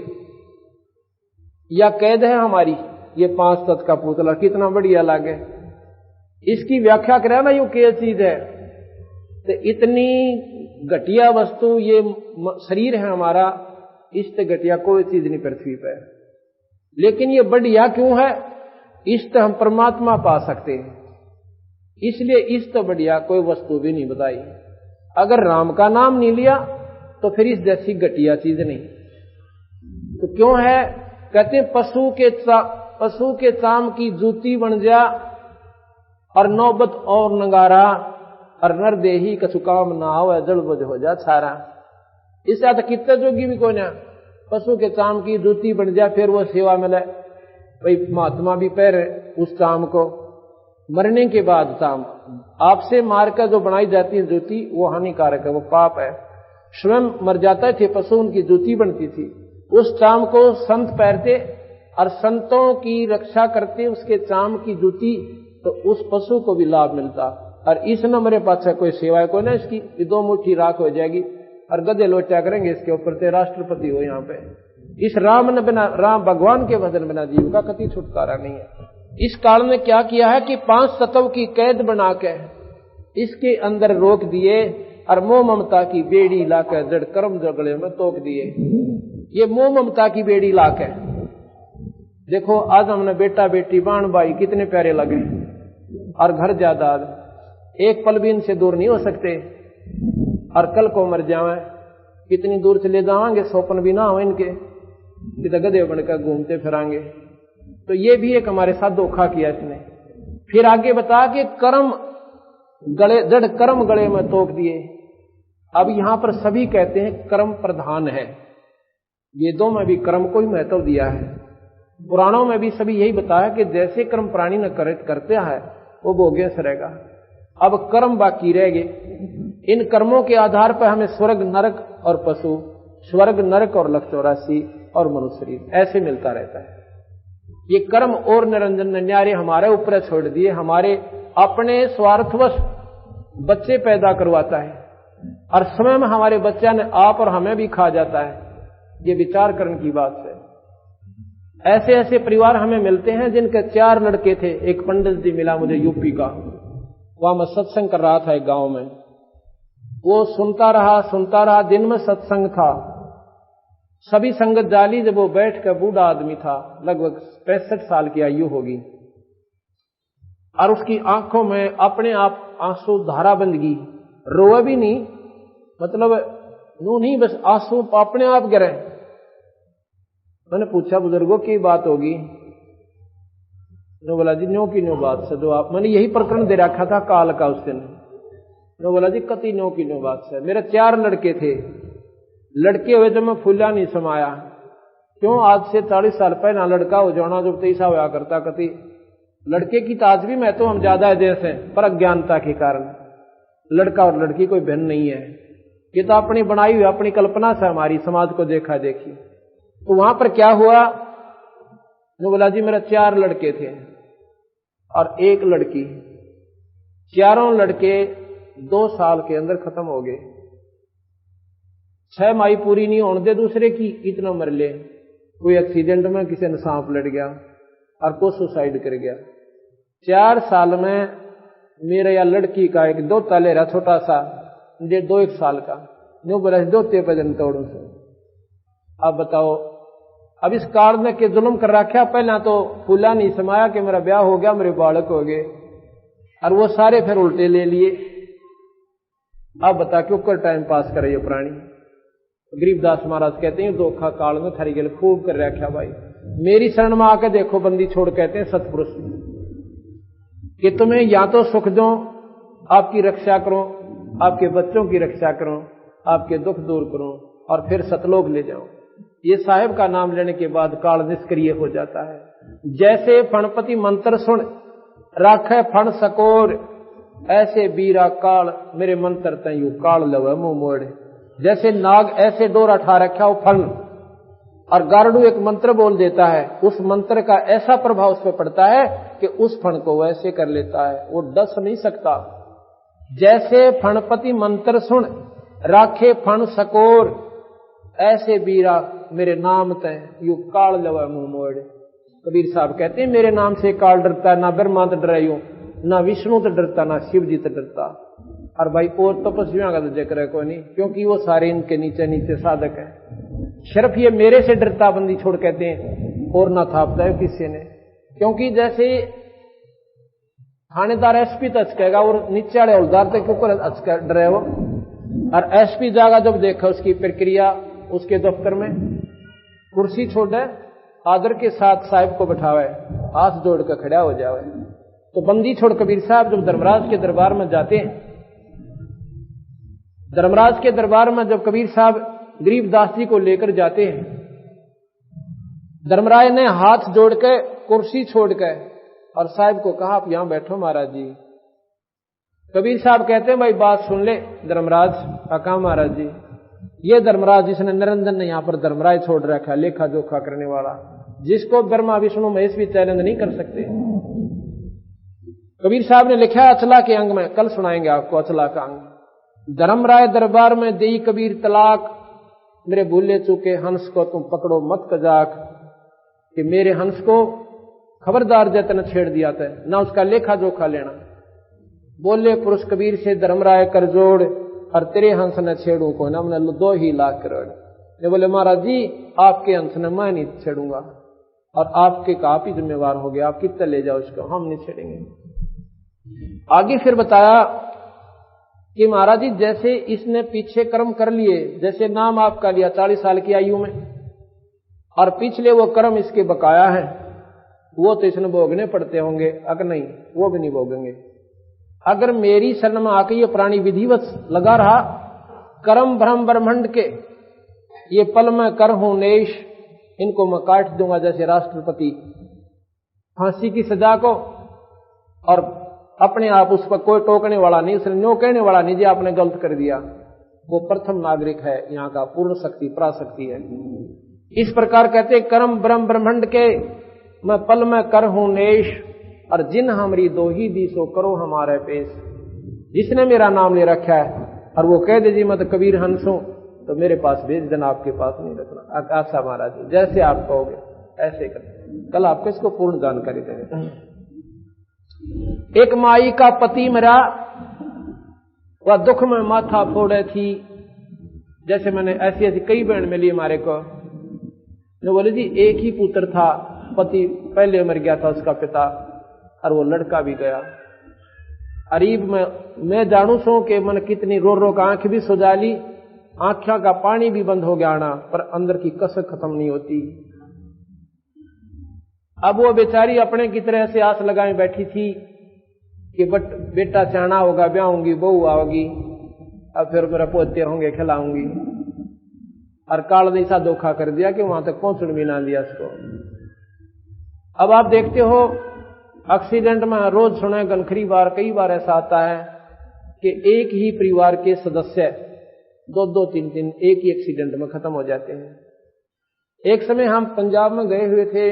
या कैद है हमारी ये 5 तत्व का पुतला, कितना बढ़िया लागे। इसकी व्याख्या करें ना यूं क्या चीज है, तो इतनी घटिया वस्तु ये शरीर है हमारा, इससे घटिया कोई चीज नहीं पृथ्वी पर। लेकिन ये बढ़िया क्यों है, इससे हम परमात्मा पा सकते हैं, इसलिए इससे बढ़िया कोई वस्तु भी नहीं बताई। अगर राम का नाम नहीं लिया तो फिर इस जैसी घटिया चीज नहीं। तो क्यों है, कहते हैं पशु के चाम की जूती बन जा और नौबत और नगारा, और नरदेही कछु काम ना हो जड़ बुझ हो जा छारा। इससे तो कितने जोगी भी कोई ना, पशु के चाम की जूती बन जा फिर वो सेवा मिले। भाई महात्मा भी पैर उस चाम को, मरने के बाद चाम आपसे मारकर जो बनाई जाती है जूती वो हानिकारक है, वो पाप है। स्वयं मर जाता थे पशु, उनकी जूती बनती थी। उस चाम को संत पहनते और संतों की रक्षा करते उसके चाम की जूती, तो उस पशु को भी लाभ मिलता। और इस न मेरे पास कोई सेवा है कोई ना, इसकी 2 मुट्ठी राख हो जाएगी और गधे लोचा करेंगे इसके ऊपर से राष्ट्रपति हो यहाँ पे। इस राम ने बिना, राम भगवान के भजन बिना जीव का कति छुटकारा नहीं है। इस काल में क्या किया है कि 5 तत्व की कैद बना के इसके अंदर रोक दिए और मोह ममता की बेड़ी लाकर जड़ कर्म जगड़े में तोक दिए। ये मोह ममता की बेड़ी लाके देखो, आज हमने बेटा बेटी बाण भाई कितने प्यारे लगे और घर जायदाद, एक पल भी इनसे दूर नहीं हो सकते। और कल को मर जावे कितनी दूर से ले जावांगे, सोपन भी ना हो इनके, कितने गधे बनकर घूमते फिरांगे। तो ये भी एक हमारे साथ धोखा किया इसने। फिर आगे बता के कर्म गले जड़ कर्म गले में तोक दिए। अब यहां पर सभी कहते हैं कर्म प्रधान है, वेदों में भी कर्म को ही महत्व दिया है, पुराणों में भी सभी यही बताया कि जैसे कर्म प्राणी न करते है वो भोग्य से रहेगा। अब कर्म बाकी रह गए, इन कर्मों के आधार पर हमें स्वर्ग नरक और पशु, स्वर्ग नरक और 184 और मनुष्य शरीर ऐसे मिलता रहता है। ये कर्म और निरंजन न्यारे हमारे ऊपर छोड़ दिए, हमारे अपने स्वार्थवश बच्चे पैदा करवाता है और समय में हमारे बच्चा ने आप और हमें भी खा जाता है। ये विचार करने की बात है। ऐसे ऐसे परिवार हमें मिलते हैं जिनके 4 लड़के थे। एक पंडित जी मिला मुझे यूपी का, वहां मैं सत्संग कर रहा था एक गांव में। वो सुनता रहा, दिन में सत्संग था, सभी संगत जाली। जब वो बैठ कर, बूढ़ा आदमी था, लगभग 65 साल की आयु होगी, और उसकी आंखों में अपने आप आंसू धारा बंद गई, रोए भी नहीं, मतलब नू नहीं, बस आंसू अपने आप गिरे। मैंने पूछा बुजुर्गों की बात होगी? नो बोला जी न्यो की न्यो बात से, जो आप, मैंने यही प्रकरण दे रखा था काल का उस दिन। नो बोला जी कति न्यो की न्यो बात से, मेरे 4 लड़के थे, लड़के हुए जब मैं फूला नहीं समाया। क्यों, आज से 40 साल पहले लड़का हो जाना जब 23 होया करता, कति लड़के की ताज भी मैं तो हम ज्यादा है जैसे, पर अज्ञानता के कारण लड़का और लड़की कोई भिन्न नहीं है। ये तो अपनी बनाई हुई अपनी कल्पना से हमारी समाज को देखा देखी। तो वहां पर क्या हुआ, जो बोला जी मेरे 4 लड़के थे और 1 लड़की, 4 लड़के 2 साल के अंदर खत्म हो गए। 6 माही पूरी नहीं होने दे दूसरे की, इतना मर ले। कोई एक्सीडेंट में किसी ने सांप लड़ गया और कोई सुसाइड कर गया। 4 साल में मेरे या लड़की का एक दोता ले रहा छोटा सा, जे 2-1 साल का, न्यू बोला दोते पे जन तोड़ू से। अब बताओ, अब इस काल ने के जुल्म कर रखा। पहला तो फूला नहीं समाया कि मेरा ब्याह हो गया, मेरे बालक हो गए, और वो सारे फिर उल्टे ले लिए। अब बता क्यों कर टाइम पास करे ये प्राणी। गरीबदास महाराज कहते हैं धोखा काल में थारी गल खूब कर रखा भाई। मेरी शरण में आके देखो बंदी छोड़, कहते हैं सतपुरुष, कि तुम्हें या तो सुख दो, आपकी रक्षा करो, आपके बच्चों की रक्षा करो, आपके दुख दूर करो, और फिर सतलोक ले जाओ। ये साहेब का नाम लेने के बाद काल निष्क्रिय हो जाता है। जैसे फणपति मंत्र सुन राखे फण सकोर, ऐसे बीरा काल मेरे मंत्र तयू काल लवे मुंह मोड़े। जैसे नाग ऐसे डोरा ठा रखा हो फण, और गारडू एक मंत्र बोल देता है, उस मंत्र का ऐसा प्रभाव उस पर पड़ता है कि उस फण को वैसे कर लेता है, वो डस नहीं सकता। जैसे फणपति मंत्र सुन राखे फण सकोर, ऐसे बीरा मेरे नाम तय यू काल लवा मुंह मोड़। कबीर साहब कहते हैं मेरे नाम से काल डरता है, ना ब्रह्मा तो डरायू, ना विष्णु तो डरता, ना शिव जी तो डरता। और भाई और तपस्वियों का तो जिक्र है कोई नहीं, क्योंकि वो सारे इनके नीचे नीचे साधक है। सिर्फ ये मेरे से डरता बंदी छोड़, कहते हैं, और ना थापता है किसी ने। क्योंकि जैसे थानेदार एसपी तो हचकेगा और नीचे वाले हौलदार तक ऊपर डरे हो, और एसपी जागा जब देखा उसकी प्रक्रिया, उसके दफ्तर में कुर्सी छोड़े, आदर के साथ साहिब को बैठावे, हाथ जोड़ कर खड़ा हो जावे। तो बंदी छोड़ कबीर साहब जब धर्मराज के दरबार में जाते हैं, धर्मराज के दरबार में जब कबीर साहब गरीबदास जी को लेकर जाते हैं, धर्मराज ने हाथ जोड़ के कुर्सी छोड़ के और साहिब को कहा आप यहां बैठो महाराज जी। कबीर साहब कहते हैं भाई बात सुन ले धर्मराज। कहा महाराज जी, ये धर्मराज जिसने निरंजन ने यहां पर धर्मराज छोड़ रखा, लेखा जोखा करने वाला, जिसको ब्रह्मा विष्णु महेश भी चैलेंज नहीं कर सकते। कबीर साहब ने लिखा अचला के अंग में, कल सुनाएंगे आपको अचला का अंग। धर्मराय दरबार में देई कबीर तलाक, मेरे भूले चूके हंस को तुम पकड़ो मत कजाक, कि मेरे हंस को खबरदार जतन छेड़ दिया था, ना उसका लेखा जोखा लेना। बोले पुरुष कबीर से धर्मराय कर जोड़, और तेरे हंस ने छेड़ू को ना, हमने 2 ही लाख करोड़। ये बोले महाराज जी आपके हंस ने मैं नहीं छेड़ूंगा, और आपके का आप ही जिम्मेवार हो गया, आप कितने ले जाओ उसको, हम नहीं छेड़ेंगे। आगे फिर बताया कि महाराज जी जैसे इसने पीछे कर्म कर लिए, जैसे नाम आपका लिया 40 साल की आयु में, और पिछले वो कर्म इसके बकाया है, वो तो इसने भोगने पड़ते होंगे, अगर नहीं वो भी नहीं भोगेंगे। अगर मेरी शरण में आके ये प्राणी विधिवत लगा रहा, कर्म भ्रम ब्रह्मंड के ये पल में कर हूं नेश, इनको मैं काट दूंगा जैसे राष्ट्रपति फांसी की सजा को, और अपने आप उस पर कोई टोकने वाला नहीं, उसने न्यो कहने वाला नहीं जी आपने गलत कर दिया। वो प्रथम नागरिक है यहाँ का, पूर्ण शक्ति पराशक्ति है। इस प्रकार कहते कर्म ब्रह्म ब्रह्मंड के मैं पल में कर हूं नेश, और जिन हमारी 2 ही दी सो करो हमारे पेश। जिसने मेरा नाम ले रखा है और वो कह दे जी मैं तो कबीर हंस हूं, तो मेरे पास भेज देना, आपके पास नहीं रखना। आशा महाराज जी जैसे आप कहोगे ऐसे कर, कल आपको इसको पूर्ण जानकारी देंगे। एक माई का पति मरा, वह दुख में माथा फोड़े थी। जैसे मैंने ऐसी ऐसी कई बहन मिली हमारे को, जो बोले जी एक ही पुत्र था, पति पहले मर गया था उसका पिता, और वो लड़का भी गया। अरीब में मैं जानू सो कि मन कितनी रो रो का आंख भी सुजा ली, आंखों का पानी भी बंद हो गया आना, पर अंदर की कसक खत्म नहीं होती। अब वो बेचारी अपने की तरह से आस लगाए बैठी थी कि बट बेटा चाहना होगा, ब्याहूंगी, बहू आओगी, अब फिर मेरा पोते होंगे, खिलाऊंगी। और काल ने ऐसा धोखा कर दिया कि वहां तक पहुंचने भी ना दिया उसको। अब आप देखते हो एक्सीडेंट में रोज सुने गनखरी बार, कई बार ऐसा आता है कि एक ही परिवार के सदस्य 2-2, 3-3 एक ही एक्सीडेंट में खत्म हो जाते हैं। एक समय हम पंजाब में गए हुए थे,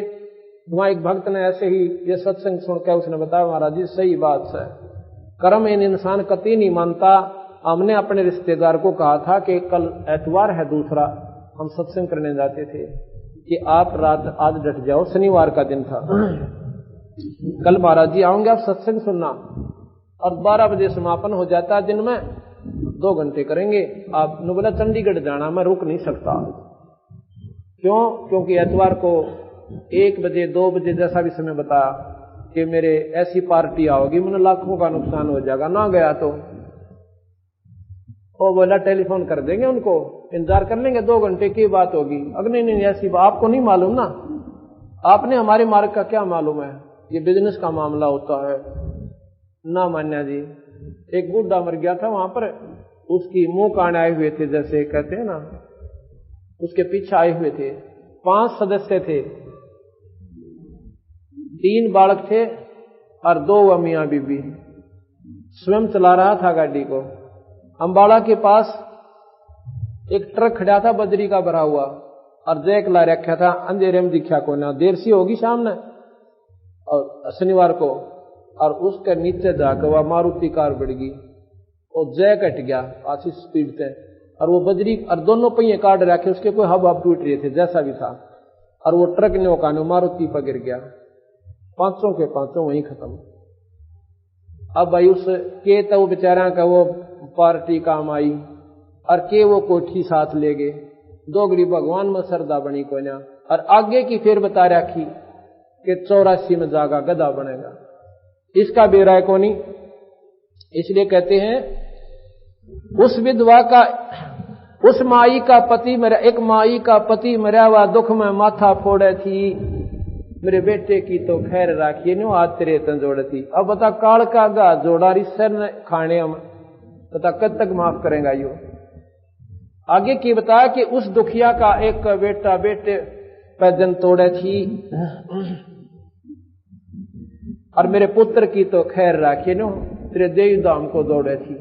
वहां एक भक्त ने ऐसे ही ये सत्संग सुनकर उसने बताया महाराज जी सही बात है, कर्म इन इंसान कतई नहीं मानता। हमने अपने रिश्तेदार को कहा था कि कल एतवार है दूसरा, हम सत्संग करने जाते थे, कि आप रात आज डट जाओ, शनिवार का दिन था, कल महाराज जी आऊंगे आप सत्संग सुनना। और 12 बजे समापन हो जाता है दिन में, 2 घंटे करेंगे। आप ने बोला चंडीगढ़ जाना, मैं रुक नहीं सकता। क्यों? क्योंकि एतवार को 1 बजे 2 बजे जैसा भी समय बताया कि मेरे ऐसी पार्टी आओगी, मैंने लाखों का नुकसान हो जाएगा, ना गया तो वो बोला टेलीफोन कर देंगे उनको, इंतजार कर लेंगे, 2 घंटे की बात होगी। अगर नहीं ऐसी बात आपको नहीं मालूम ना, आपने हमारे मार्ग का क्या मालूम है, ये बिजनेस का मामला होता है ना। मान्या जी, एक बूढ़ा मर गया था वहां पर, उसकी मुंह कान आए हुए थे, जैसे कहते हैं ना, उसके पीछे आए हुए थे। 5 सदस्य थे, 3 बालक थे और 2 मियां बीबी। स्वयं चला रहा था गाड़ी को। अंबाला के पास एक ट्रक खड़ा था बजरी का भरा हुआ, और जैक ला रखा था, अंधेरे में दिखा को ना, देर सी होगी शाम ने और शनिवार को, और उसके नीचे जाकर वह मारुति कार बढ़ गई, और जैक हट गया आशी स्पीड से, और वो बजरी और दोनों पहिए काट रखे, उसके कोई हब टूट रहे थे जैसा भी था, और वो ट्रक ने ओकानो मारुति पर गिर गया। 500 के 500 वहीं खत्म। अब भाई उस के तो वो बेचारा का वो पार्टी काम आई, और के वो कोठी साथ ले गए। दोगड़ी भगवान में श्रद्धा बनी को ना, और आगे की फिर बता रखी कि 84 में जागा गधा बनेगा। इसका बेराय को नहीं। इसलिए कहते हैं उस विधवा का, उस माई का पति मरा, एक माई का पति मरा हुआ दुख में माथा फोड़े थी, मेरे बेटे की तो खैर राखिए नो आज तेरे तंजोड़ थी। अब बता काल का गा जोड़ा रिसर खाने हम बता कब तक माफ करेगा यो। आगे की बताया कि उस दुखिया का एक बेटा बेटे पैदन तोड़े थी, और मेरे पुत्र की तो खैर राखिए नो तेरे देव धाम को दौड़े थी।